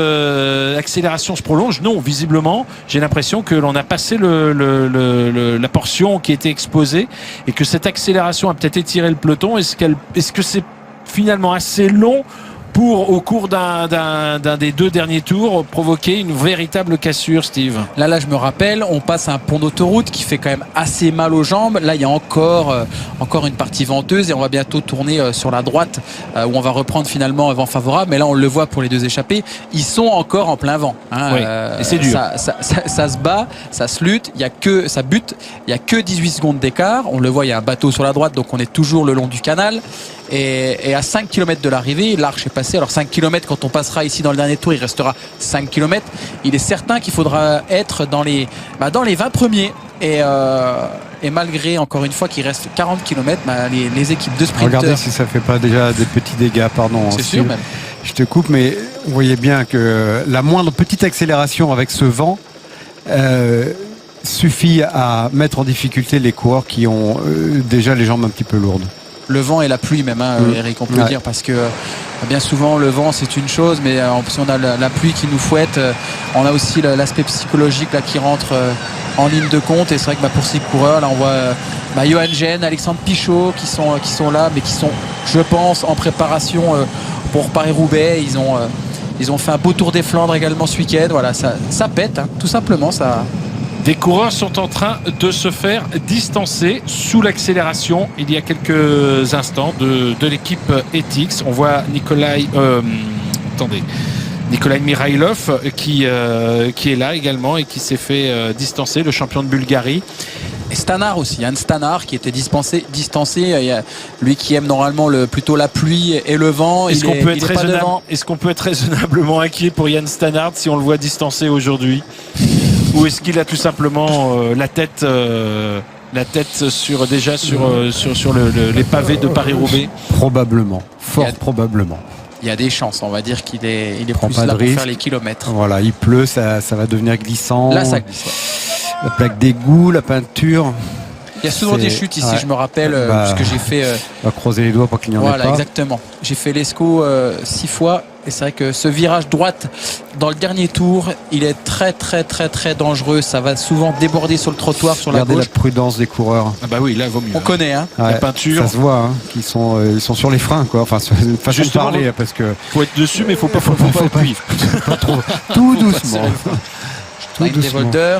accélération se prolonge. Non, visiblement, j'ai l'impression que l'on a passé la portion qui était exposée et que cette accélération a peut-être étiré le peloton. Est-ce que c'est finalement assez long pour, au cours d'un des deux derniers tours, provoquer une véritable cassure, Steve? Là, je me rappelle, on passe à un pont d'autoroute qui fait quand même assez mal aux jambes. Là, il y a encore une partie venteuse et on va bientôt tourner sur la droite où on va reprendre finalement un vent favorable. Mais là, on le voit pour les deux échappés, ils sont encore en plein vent. Hein. Oui, et c'est dur. Ça se bat, ça se lutte, ça bute. Il n'y a que 18 secondes d'écart. On le voit, il y a un bateau sur la droite, donc on est toujours le long du canal. Et à 5 km de l'arrivée, l'arche est passée. Alors 5 km, quand on passera ici dans le dernier tour, il restera 5 km. Il est certain qu'il faudra être dans les 20 premiers. Et malgré, encore une fois, qu'il reste 40 km, les équipes de sprinteurs... Regardez si ça ne fait pas déjà des petits dégâts, pardon. C'est sûr même. Je te coupe, mais vous voyez bien que la moindre petite accélération avec ce vent suffit à mettre en difficulté les coureurs qui ont déjà les jambes un petit peu lourdes. Le vent et la pluie même, hein, Eric, on peut dire, parce que bien souvent le vent c'est une chose, mais si on a la pluie qui nous fouette, on a aussi l'aspect psychologique là, qui rentre en ligne de compte. Et c'est vrai que pour ces coureurs, là on voit Johan Gen, Alexandre Pichot qui sont là, mais qui sont, je pense, en préparation pour Paris-Roubaix. Ils ont fait un beau Tour des Flandres également ce week-end. Voilà, ça pète, hein, tout simplement ça. Des coureurs sont en train de se faire distancer sous l'accélération il y a quelques instants de l'équipe Etix. On voit Nikolai Mirailov qui est là également et qui s'est fait distancer, le champion de Bulgarie. Et Stannard aussi, Yann Stannard qui était distancé. Lui qui aime normalement plutôt la pluie et le vent. Est-ce qu'on peut être raisonnablement inquiet pour Yann Stannard si on le voit distancé aujourd'hui? Ou est-ce qu'il a tout simplement la tête sur les pavés de Paris-Roubaix? Probablement, probablement. Il y a des chances, on va dire qu'il est plus là pour faire les kilomètres. Voilà, il pleut, ça va devenir glissant. Là, ça glisse. Ouais. La plaque d'égout, la peinture. Il y a souvent des chutes ici, je me rappelle, puisque j'ai fait... On va croiser les doigts pour qu'il n'y en ait pas. Voilà, exactement. J'ai fait l'Escaut 6 fois. Et c'est vrai que ce virage droite dans le dernier tour, il est très très très très dangereux. Ça va souvent déborder sur le trottoir, sur la gauche. Regardez la prudence des coureurs. Ah bah oui, là vaut mieux. On connaît, hein. Ouais, la peinture. Ça se voit, hein, qu'ils sont sur les freins, quoi. Enfin, façon de parler, parce que faut être dessus, mais faut pas appuyer. Pas trop. Tout doucement. Tout doucement. Volder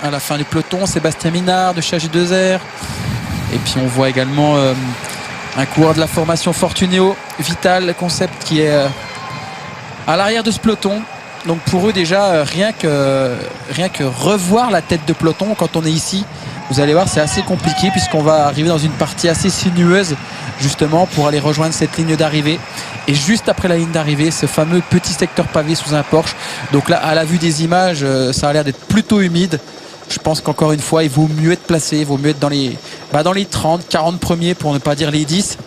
à la fin du peloton, Sébastien Minard de chez AG2R. Et puis on voit également un coureur de la formation Fortuneo, Vital Concept, qui est à l'arrière de ce peloton. Donc pour eux déjà, rien que revoir la tête de peloton quand on est ici, vous allez voir, c'est assez compliqué puisqu'on va arriver dans une partie assez sinueuse justement pour aller rejoindre cette ligne d'arrivée. Et juste après la ligne d'arrivée, ce fameux petit secteur pavé sous un Porsche. Donc là, à la vue des images, ça a l'air d'être plutôt humide. Je pense qu'encore une fois, il vaut mieux être placé, il vaut mieux être dans les 30, 40 premiers pour ne pas dire les 10.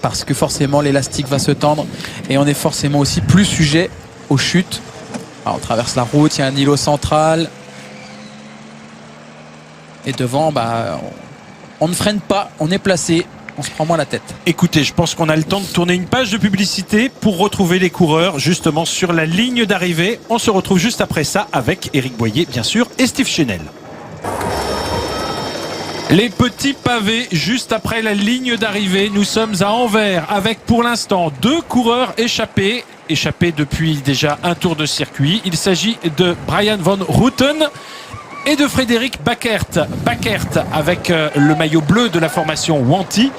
parce que forcément l'élastique va se tendre et on est forcément aussi plus sujet aux chutes. Alors, on traverse la route, il y a un îlot central et devant on ne freine pas, on est placé, on se prend moins la tête. Écoutez, je pense qu'on a le temps de tourner une page de publicité pour retrouver les coureurs justement sur la ligne d'arrivée. On se retrouve juste après ça avec Éric Boyer bien sûr et Steve Chenel. Les petits pavés juste après la ligne d'arrivée. Nous sommes à Anvers avec pour l'instant 2 coureurs échappés depuis déjà un tour de circuit. Il s'agit de Brian Van Rutten et de Frédéric Backert avec le maillot bleu de la formation Wanty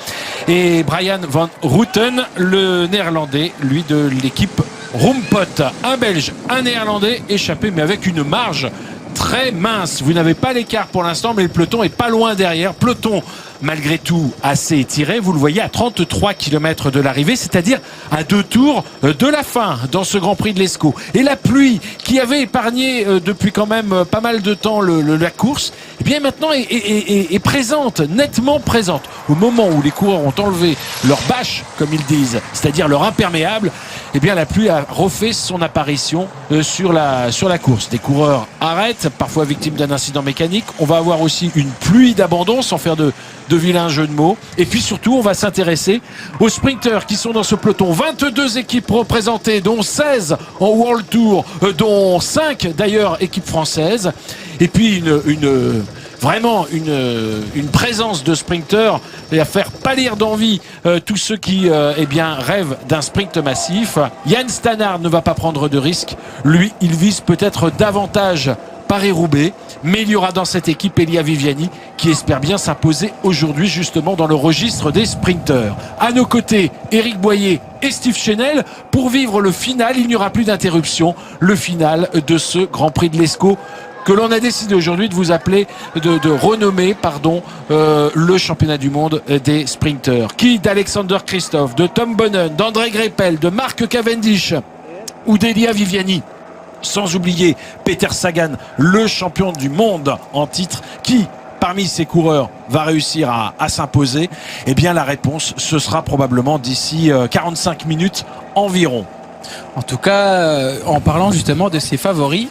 et Brian Van Rutten, le néerlandais, lui de l'équipe Roompot. Un belge, un néerlandais échappé mais avec une marge très mince. Vous n'avez pas l'écart pour l'instant, mais le peloton est pas loin derrière. Peloton malgré tout assez étiré. Vous le voyez à 33 km de l'arrivée, c'est-à-dire à 2 tours de la fin dans ce Grand Prix de l'Escaut. Et la pluie qui avait épargné depuis quand même pas mal de temps la course, eh bien maintenant est présente, nettement présente. Au moment où les coureurs ont enlevé leur bâche, comme ils disent, c'est-à-dire leur imperméable, eh bien la pluie a refait son apparition sur la course. Des coureurs arrêtent, parfois victimes d'un incident mécanique. On va avoir aussi une pluie d'abandon, sans faire de vilains jeux de mots. Et puis surtout, on va s'intéresser aux sprinteurs qui sont dans ce peloton. 22 équipes représentées, dont 16 en World Tour, dont 5 d'ailleurs équipes françaises. Et puis vraiment une présence de sprinteurs et à faire pâlir d'envie tous ceux qui rêvent d'un sprint massif. Yann Stannard ne va pas prendre de risques. Lui, il vise peut-être davantage Paris-Roubaix, mais il y aura dans cette équipe Elia Viviani qui espère bien s'imposer aujourd'hui justement dans le registre des sprinteurs. À nos côtés, Éric Boyer et Steve Chenel pour vivre le final. Il n'y aura plus d'interruption, le final de ce Grand Prix de l'Escaut que l'on a décidé aujourd'hui de vous appeler, de renommer, le championnat du monde des sprinteurs. Qui d'Alexander Kristoff, de Tom Bonnen, d'André Greipel, de Mark Cavendish ou d'Elia Viviani. Sans oublier Peter Sagan, le champion du monde en titre, qui parmi ces coureurs va réussir à s'imposer. Eh bien la réponse, ce sera probablement d'ici 45 minutes environ. En tout cas, en parlant justement de ses favoris,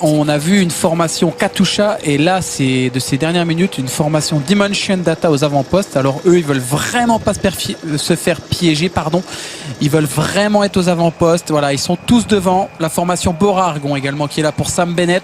on a vu une formation Katusha et là c'est de ces dernières minutes une formation Dimension Data aux avant-postes. Alors eux ils veulent vraiment pas se faire piéger, ils veulent vraiment être aux avant-postes. Voilà, ils sont tous devant. La formation Bora Argon également qui est là pour Sam Bennett.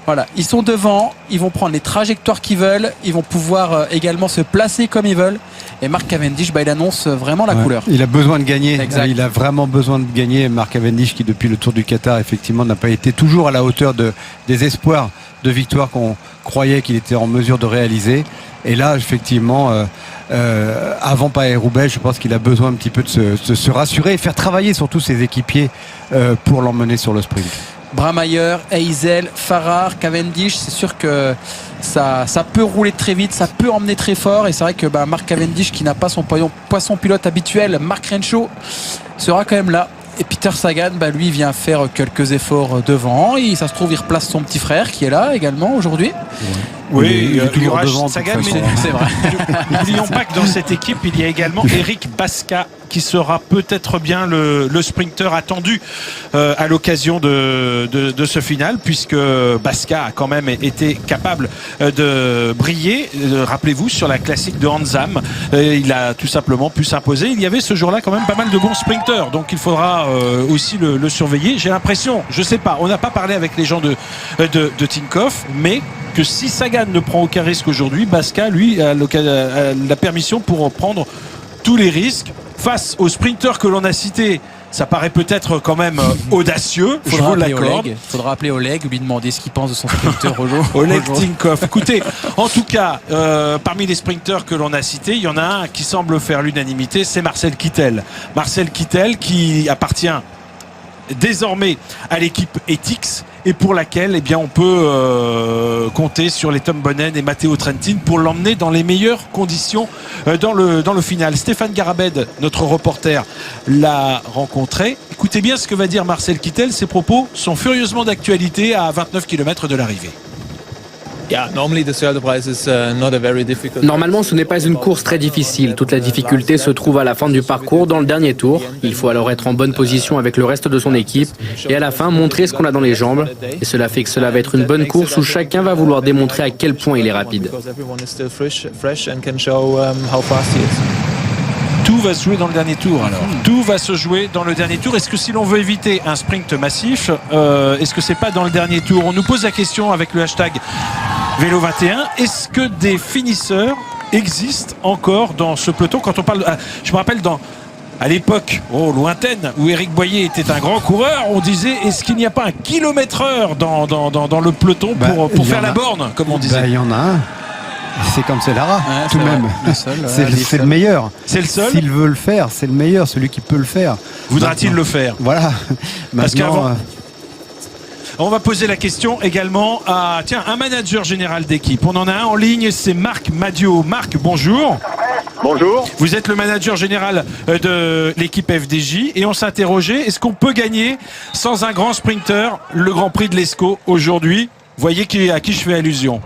Voilà, ils sont devant, ils vont prendre les trajectoires qu'ils veulent, ils vont pouvoir également se placer comme ils veulent. Et Mark Cavendish, il annonce vraiment la couleur. Il a besoin de gagner, exact. Il a vraiment besoin de gagner. Mark Cavendish qui depuis le Tour du Qatar effectivement n'a pas été toujours à la hauteur des espoirs de victoire qu'on croyait qu'il était en mesure de réaliser. Et là effectivement avant Paris-Roubaix, je pense qu'il a besoin un petit peu de se rassurer et faire travailler surtout ses équipiers pour l'emmener sur le sprint. Bramayer, Heysel, Farrar, Cavendish, c'est sûr que ça peut rouler très vite, ça peut emmener très fort. Et c'est vrai que Mark Cavendish qui n'a pas son poisson pilote habituel, Mark Renshaw, sera quand même là. Et Peter Sagan, lui vient faire quelques efforts devant. Et ça se trouve, il replace son petit frère qui est là également aujourd'hui. Oui, il est toujours devant. Sagan, mais c'est vrai. n'oublions pas que dans cette équipe, il y a également Eric Baska qui sera peut-être bien le sprinter attendu à l'occasion de ce final, puisque Baska a quand même été capable de briller, rappelez-vous, sur la classique de Hanzam. Il a tout simplement pu s'imposer. Il y avait ce jour-là quand même pas mal de bons sprinters, donc il faudra aussi le surveiller. J'ai l'impression, je sais pas, on n'a pas parlé avec les gens de Tinkoff, mais que si Sagan ne prend aucun risque aujourd'hui, Baska, lui, a la permission pour prendre tous les risques. Face aux sprinteurs que l'on a cités, ça paraît peut-être quand même audacieux, je vous l'accorde. Il faudra appeler Oleg, lui demander ce qu'il pense de son sprinter Oleg Tinkoff. Écoutez, en tout cas, parmi les sprinteurs que l'on a cités, il y en a un qui semble faire l'unanimité, c'est Marcel Kittel. Marcel Kittel qui appartient désormais à l'équipe Ethics et pour laquelle on peut compter sur les Tom Bonnen et Matteo Trentin pour l'emmener dans les meilleures conditions dans le final. Stéphane Garabed, notre reporter, l'a rencontré. Écoutez bien ce que va dire Marcel Kittel. Ses propos sont furieusement d'actualité à 29 km de l'arrivée. Normalement, ce n'est pas une course très difficile. Toute la difficulté se trouve à la fin du parcours, dans le dernier tour. Il faut alors être en bonne position avec le reste de son équipe et à la fin montrer ce qu'on a dans les jambes. Et cela fait que cela va être une bonne course où chacun va vouloir démontrer à quel point il est rapide. Tout va se jouer dans le dernier tour alors. Tout va se jouer dans le dernier tour. Est-ce que si l'on veut éviter un sprint massif, est-ce que c'est pas dans le dernier tour? On nous pose la question avec le hashtag Vélo21. Est-ce que des finisseurs existent encore dans ce peloton? Quand on parle, je me rappelle à l'époque lointaine où Éric Boyer était un grand coureur, on disait est-ce qu'il n'y a pas un kilomètre-heure dans le peloton pour faire la borne, comme on disait? Il y en a un. C'est comme c'est Lara, tout de même. C'est le meilleur. C'est le seul. S'il veut le faire, c'est le meilleur, celui qui peut le faire. Voudra-t-il le faire? Voilà. Parce qu'avant, on va poser la question également à un manager général d'équipe. On en a un en ligne, c'est Marc Madiot. Marc, bonjour. Bonjour. Vous êtes le manager général de l'équipe FDJ et on s'interrogeait, est-ce qu'on peut gagner sans un grand sprinter le Grand Prix de l'Escaut aujourd'hui? Vous voyez à qui je fais allusion?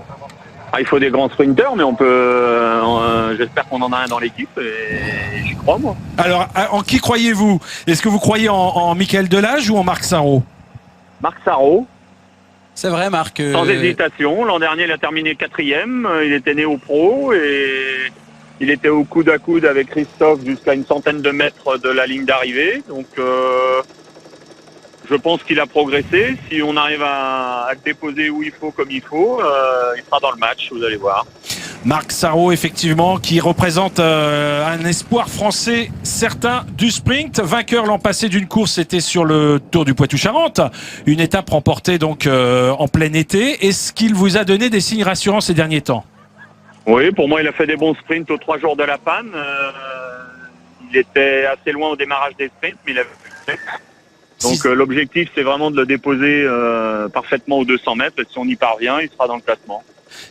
Il faut des grands sprinters, mais on peut. J'espère qu'on en a un dans l'équipe et j'y crois, moi. Alors, en qui croyez-vous? Est-ce que vous croyez en Michael Delage ou en Marc Sarrault? Marc Sarrault. C'est vrai, Marc. Sans hésitation. L'an dernier, il a terminé 4e. Il était né au pro et il était au coude à coude avec Christophe jusqu'à une centaine de mètres de la ligne d'arrivée. Donc, je pense qu'il a progressé. Si on arrive à le déposer où il faut, comme il faut, il sera dans le match, vous allez voir. Marc Sarrault, effectivement, qui représente un espoir français certain du sprint. Vainqueur l'an passé d'une course, c'était sur le Tour du Poitou-Charentes. Une étape remportée donc en plein été. Est-ce qu'il vous a donné des signes rassurants ces derniers temps? Oui, pour moi, il a fait des bons sprints aux 3 jours de la panne. Il était assez loin au démarrage des sprints, mais il a fait. Donc l'objectif, c'est vraiment de le déposer parfaitement aux 200 mètres. Et si on y parvient, il sera dans le classement.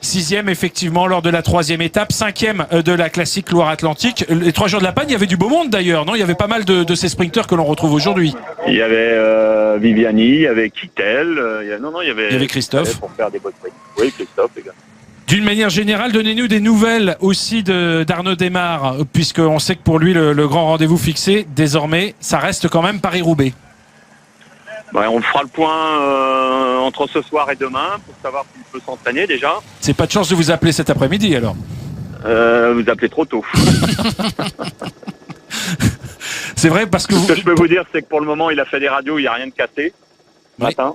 6e, effectivement, lors de la 3e étape. 5e de la classique Loire-Atlantique. Les 3 jours de la panne, il y avait du beau monde d'ailleurs, non? Il y avait pas mal de ces sprinteurs que l'on retrouve aujourd'hui. Il y avait Viviani, il y avait Kittel. Il y avait Christophe. Pour faire des bonnes sprints. Oui, Christophe, également. D'une manière générale, donnez-nous des nouvelles aussi d'Arnaud Démare, puisqu'on sait que pour lui, le grand rendez-vous fixé, désormais, ça reste quand même Paris-Roubaix. Ouais, on fera le point entre ce soir et demain pour savoir s'il peut s'entraîner déjà. C'est pas de chance de vous appeler cet après-midi alors? Vous appelez trop tôt. C'est vrai parce que Ce que je peux vous dire, c'est que pour le moment, il a fait des radios, il n'y a rien de cassé. Ce matin.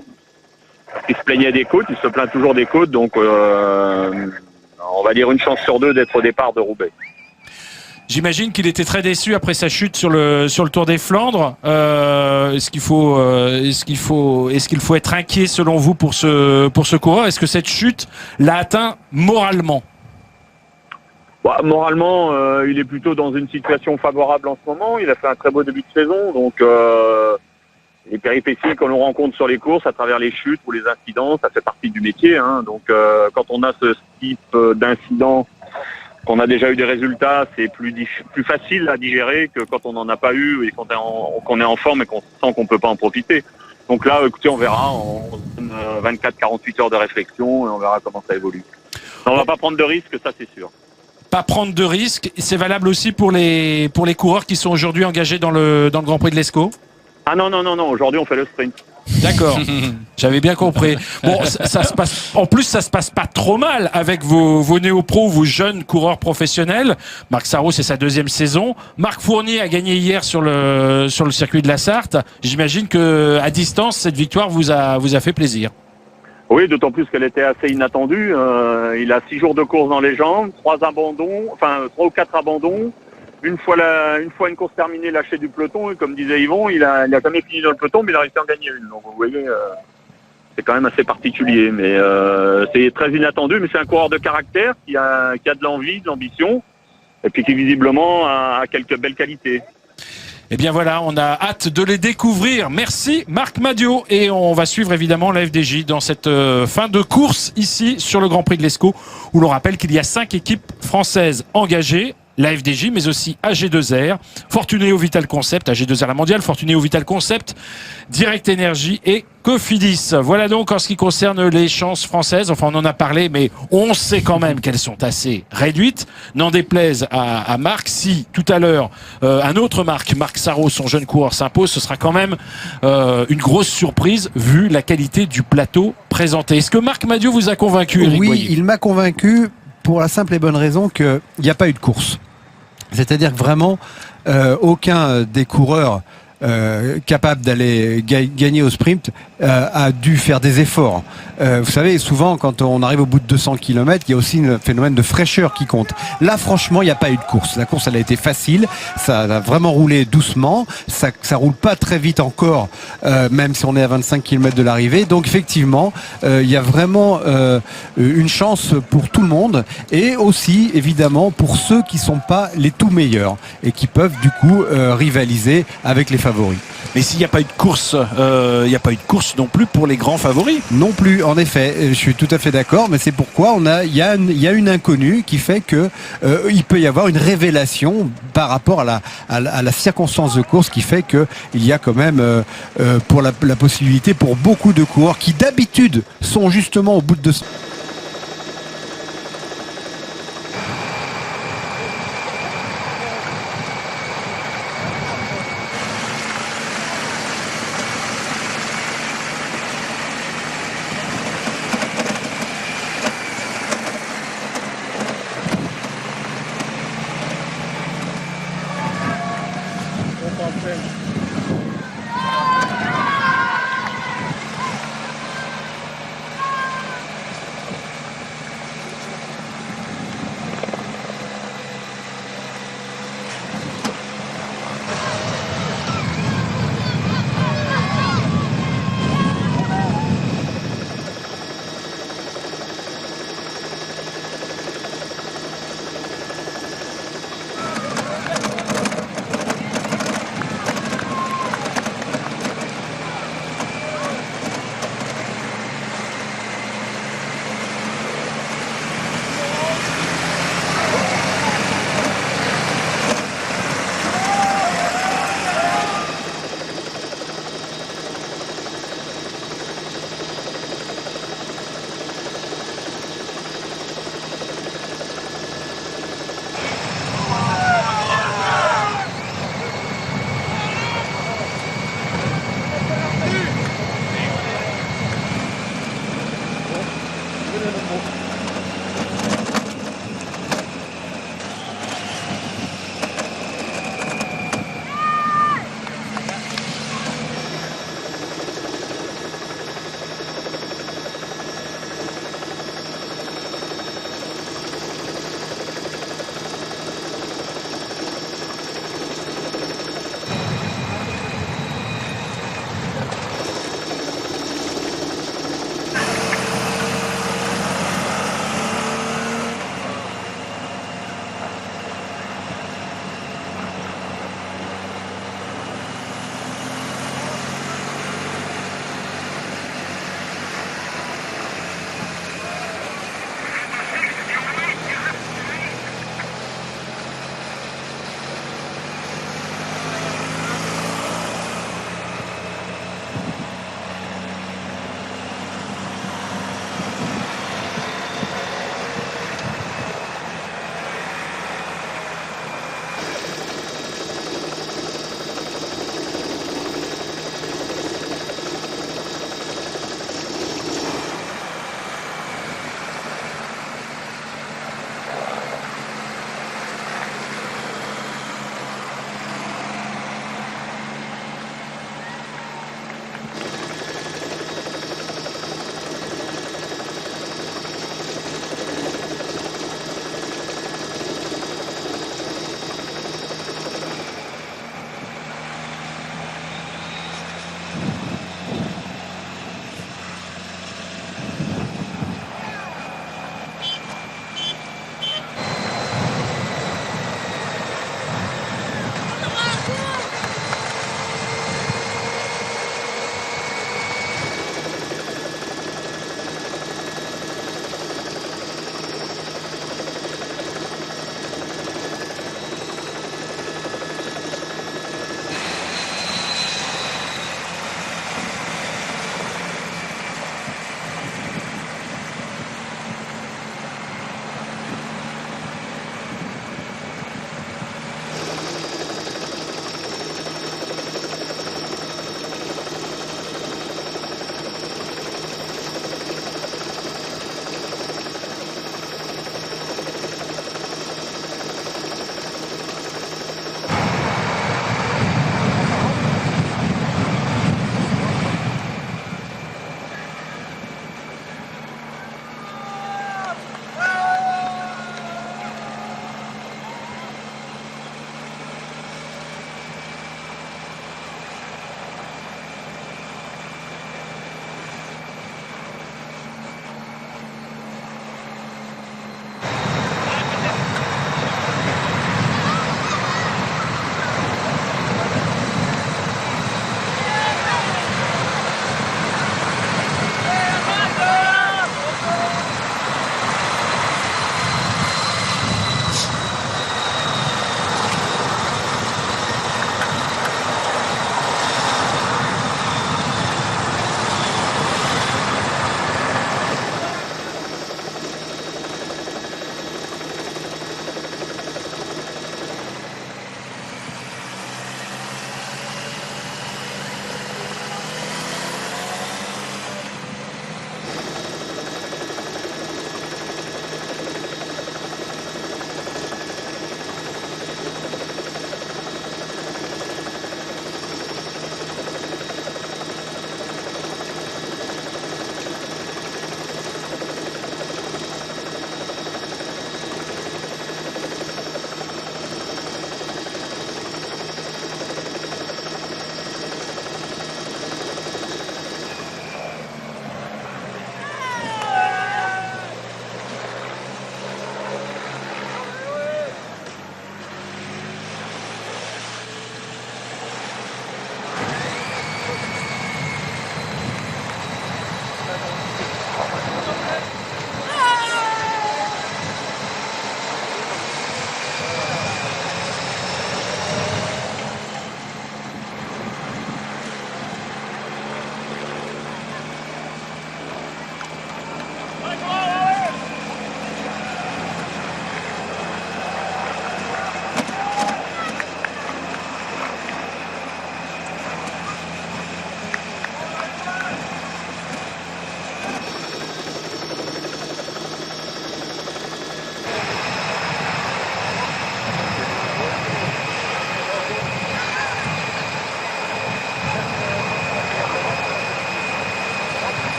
Il se plaignait des côtes, il se plaint toujours des côtes, donc on va dire une chance sur 2 d'être au départ de Roubaix. J'imagine qu'il était très déçu après sa chute sur le Tour des Flandres. Est-ce qu'il faut être inquiet selon vous pour ce coureur? Est-ce que cette chute l'a atteint moralement? Moralement, il est plutôt dans une situation favorable en ce moment. Il a fait un très beau début de saison, donc les péripéties que l'on rencontre sur les courses à travers les chutes ou les incidents, ça fait partie du métier. Hein. Donc quand on a ce type d'incident, qu'on a déjà eu des résultats, c'est plus facile à digérer que quand on n'en a pas eu et qu'on est en forme et qu'on sent qu'on ne peut pas en profiter. Donc là, écoutez, on verra, on donne 24-48 heures de réflexion et on verra comment ça évolue. On ne va pas prendre de risques, ça c'est sûr. Pas prendre de risques, c'est valable aussi pour les coureurs qui sont aujourd'hui engagés dans le Grand Prix de l'Escaut? Ah non, aujourd'hui on fait le sprint. D'accord, j'avais bien compris. Bon, ça se passe. En plus, ça se passe pas trop mal avec vos néo-pros, vos jeunes coureurs professionnels. Marc Sarrault, c'est sa 2e saison. Marc Fournier a gagné hier sur le circuit de la Sarthe. J'imagine que à distance, cette victoire vous a fait plaisir. Oui, d'autant plus qu'elle était assez inattendue. Il a 6 jours de course dans les jambes, 3 ou 4 abandons. Une fois une course terminée, lâché du peloton, et comme disait Yvon, il a jamais fini dans le peloton, mais il a réussi à en gagner une. Donc vous voyez, c'est quand même assez particulier, mais c'est très inattendu. Mais c'est un coureur de caractère qui a de l'envie, de l'ambition, et puis qui visiblement a quelques belles qualités. Eh bien voilà, on a hâte de les découvrir. Merci Marc Madiot, et on va suivre évidemment la FDJ dans cette fin de course ici sur le Grand Prix de l'Escaut, où l'on rappelle qu'il y a 5 équipes françaises engagées. la FDJ, mais aussi AG2R, Fortunéo Vital Concept, AG2R la mondiale, Fortunéo Vital Concept, Direct Energy et Cofidis. Voilà donc en ce qui concerne les chances françaises. Enfin, on en a parlé, mais on sait quand même qu'elles sont assez réduites. N'en déplaise à Marc. Si tout à l'heure, un autre Marc Sarraud, son jeune coureur, s'impose, ce sera quand même une grosse surprise vu la qualité du plateau présenté. Est-ce que Marc Madiot vous a convaincu, Éric Oui, Boyer ? il m'a convaincu pour la simple et bonne raison qu'il n'y a pas eu de course. C'est-à-dire que vraiment, aucun des coureurs capable d'aller gagner au sprint a dû faire des efforts. Vous savez, souvent quand on arrive au bout de 200 km, il y a aussi un phénomène de fraîcheur qui compte. Là, franchement, il n'y a pas eu de course. La course, elle a été facile, ça a vraiment roulé doucement, ça roule pas très vite encore, même si on est à 25 km de l'arrivée. Donc effectivement, il y a vraiment une chance pour tout le monde et aussi, évidemment, pour ceux qui sont pas les tout meilleurs et qui peuvent du coup rivaliser avec les favoris. Mais s'il n'y a pas eu de course, il n'y a pas eu de course non plus pour les grands favoris. Non plus, en effet, je suis tout à fait d'accord, mais c'est pourquoi il y a une inconnue qui fait que il peut y avoir une révélation par rapport à la circonstance de course qui fait que il y a quand même pour la possibilité pour beaucoup de coureurs qui d'habitude sont justement au bout de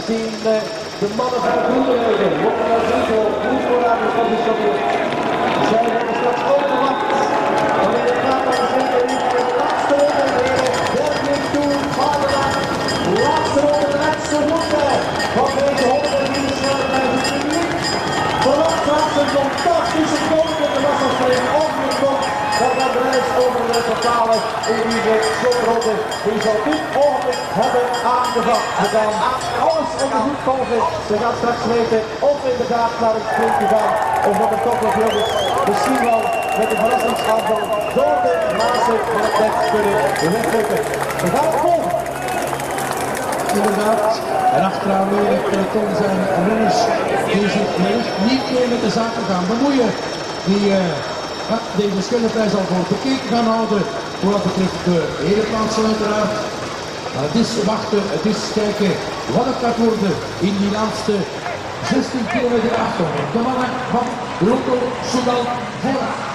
Gezien de mannen van de Groenwegen worden als Rico goed vooraan gepositioneerd. Zij worden straks overwacht. Wanneer de gaat naar de zekerheid van de laatste ronde in de Belgian Tour Vaderland. Laatste ronde, de laatste ronde van deze 100 meter publiek. Vooraf gaat een fantastische kogel in de wasselstreep overgekomen. Dat gaat de reis over de totale in deze slotronde. Die zal dit ogenblik hebben aangevat. We gaan alles onderzoek volgen. Ze gaan straks weten of we inderdaad naar een sprintje gaan. Of dat de top of jongens misschien wel met een verrassingsaanval door de mazen van het net kunnen weglukken. We gaan het volgen. Inderdaad, en achteraan weer het peloton zijn renners die zich niet meer met de zaken gaan bemoeien. Die deze schilderprijs al voor bekeken gaan houden. Voor wat betreft de hele plaatsen uiteraard. Maar het is wachten, het is kijken wat het gaat worden in die laatste 16 kilometer achter. De mannen van Lotto Soudal vooraan.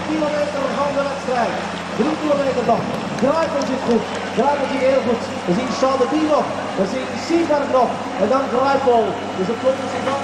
Kilometer van de wedstrijd. 3 kilometer nog. Grijpel zit goed. Grijpel zit heel goed. We zien Charles nog. We zien Sieberg nog. En dan Grijpel. Dus het komt zich dan.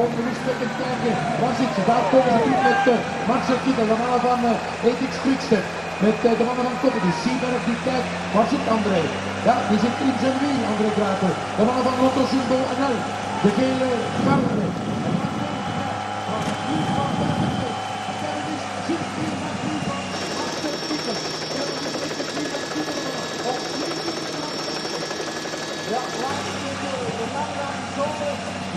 Ongerustwekkend kijken, waar zit ze? Daar komen ze terug met Marcel Kittel, de mannen van Etix Quickstep. Met de mannen van Koppen, dus Sieberg die kijkt, waar zit André? Ja, die zit in zijn wiel, André Grijpel. De mannen van Lotto Jumbo NL, de gele gouden.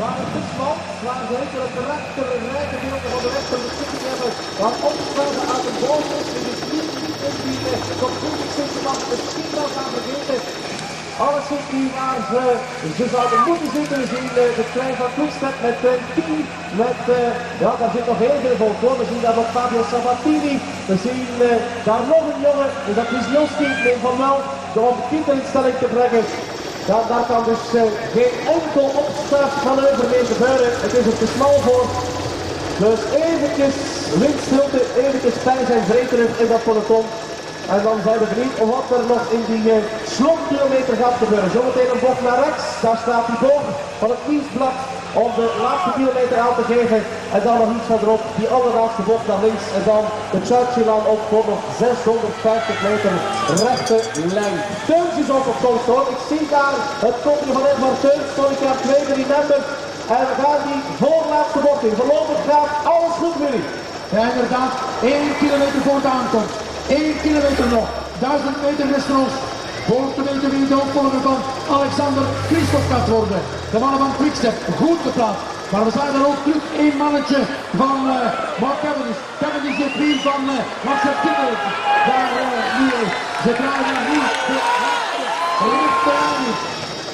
Waar het gesmalt, waar ze zeker het rijke gedeelte van de weg van de schikking hebben, waar opschuiven uit de boom is, die dus niet inbieden, tot 20 mag misschien wel gaan vergeten. Alles zit hier waar ze zouden moeten zitten. We zien de trein van Quickstep met trein 10, met, ja daar zit nog heel veel volk voor. We zien daar nog Fabio Sabatini, we zien daar nog een jongen, is dat Wisniewski, neem van wel, om Kittel-instelling te brengen. Ja, daar kan dus geen enkel opschuifmanoeuvre meer gebeuren. Het is er te smal voor. Dus eventjes windstilte, eventjes pijn zijn vreterug in dat peloton. En dan zijn we benieuwd wat er nog in die slotkilometer gaat gebeuren. Zometeen een bocht naar rechts, daar staat die boog van het nieuwsblad om de laatste kilometer aan te geven. En dan nog iets verderop, die allerlaatste bocht naar links. En dan de Churchillaan op voor nog 650 meter rechte lijn. Teuns is op komst hoor. Ik zie daar het kopje van Edvard Teuns, Storycraft 2, remember. En we gaan die voorlaatste bocht in. Voorlopig gaat alles goed, Willy. Ja, inderdaad, 1 kilometer voor de aankomst. 1 kilometer nog, 1000 meter Westeros. Voor te weten wie de opvolger van Alexander Kristoff gaat worden. De mannen van Quickstep, goed geplaatst. Maar we zagen er ook terug één mannetje van Mark Cavendish. Cavendish de vriend van Marcel Kittel. Daar nu is. Ze draaien naar nu.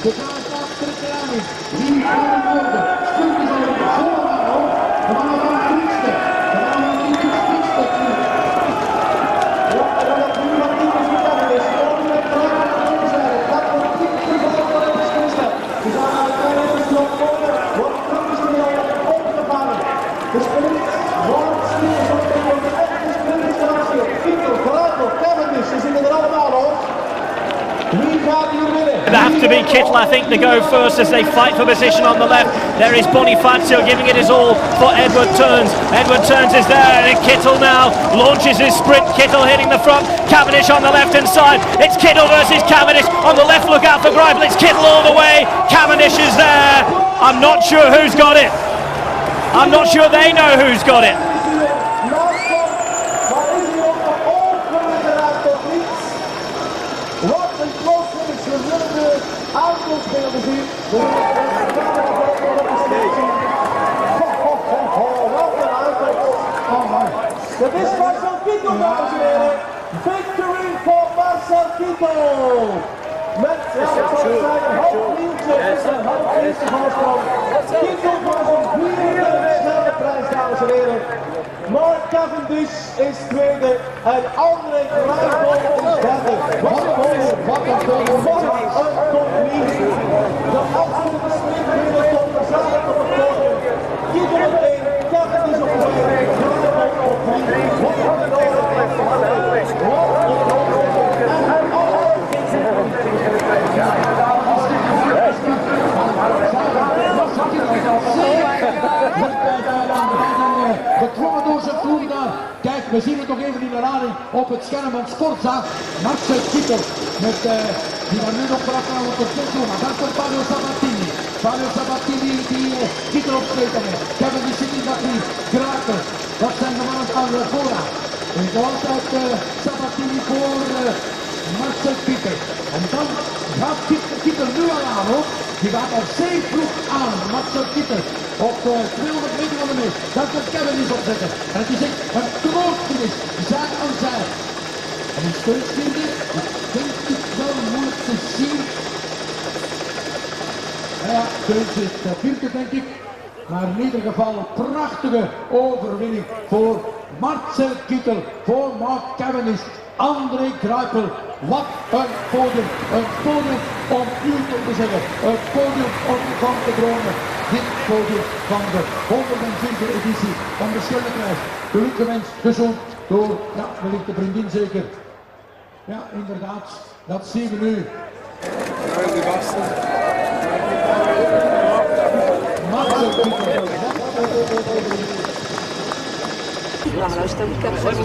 Ze draaien achteraan. Wie gaat er worden? Stuk is al vooraan hoor. De mannen van Quickstep. De mannen van Quickstep nu. It have to be Kittel, I think, to go first as they fight for position on the left. There is Bonifacio giving it his all for Edward Teuns. Edward Teuns is there, and Kittel now launches his sprint. Kittel hitting the front, Cavendish on the left-hand side. It's Kittel versus Cavendish on the left. Look out for Greipel. It's Kittel all the way. Cavendish is there. I'm not sure who's got it. I'm not sure they know who's got it. Het is Marcel Kittel, dames en heren. Victory voor Marcel Kittel. Met zijn halfnieuwtje, zijn halfnieuwtje voorsprong. Kittel voor zijn vierde snelle prijs, dames en heren. Mark Cavendish is tweede en André Grijpel is derde. Wat een goal, wat een goal, wat een conclusie. De absolute sprintwinners tot de zaal op het podium. Kittel op 1, Cavendish op 2, Grijpel op 3. Wat een goal, wat een goal. Gedwongen door zijn ploeg daar. Kijk, we zien het nog even. even in herhaling op het scherm van Sporza. Marcel Kittel met die daar nu nog vanaf gaan op de toe. Maar daar komt Fabio Sabatini. Fabio Sabatini die Kittel opsteken heeft. Kevin die zit in dat die Kraken. Dat zijn de mannen aan de voorraad. En nog altijd Sabatini voor Marcel Kittel. En dan gaat Kittel nu al aan hoor. Die gaat al zeer vroeg aan. Marcel Kittel op 200 meter van de meet. Dat kan Kevin eens opzetten. En het is echt een klootfinish. Zij aan zij. En een steunspierde, ik denk het wel moeilijk te zien. Ja, Steun zit vierde denk ik. Maar in ieder geval een prachtige overwinning voor Marcel Kittel, voor Mark Cavendish, André Greipel. Wat een podium om u te zeggen. Een podium om van te dromen. Dit podium van de 104e editie van de Schelleprijs. Geluk gewenst, gezond door, ja, wellicht de vriendin zeker. Ja, inderdaad, dat zien we nu. Marcel Kittel. Alors là, je t'avoue qu'après, je vais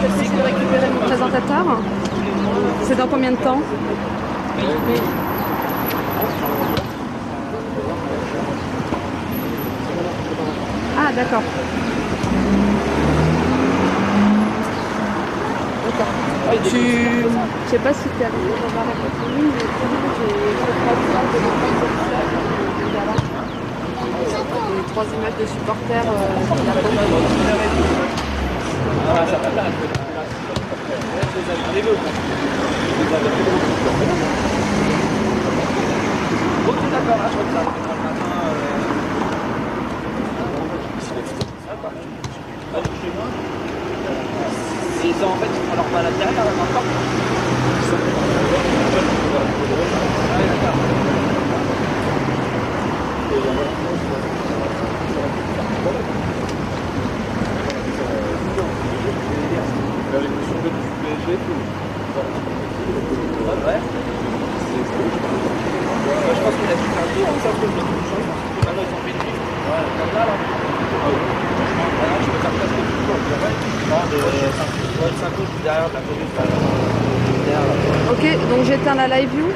essayer de récupérer mon présentateur. C'est dans combien de temps? Ah d'accord. Je sais pas si tu es arrivé dans la réponse, mais les 3 images de supporters de la Et en fait, il faut leur pas à l'intérieur, là, encore. Je pense qu'il a fait un tour, ça peut être une chose. Maintenant, ils sont fait une vie. Comme là, là. Je peux faire presque tout le tour. De 5 coups derrière de la police. Ok, donc j'éteins la live view.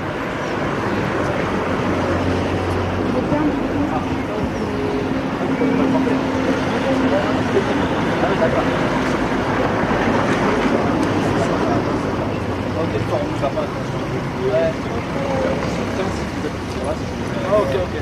Ok, ok.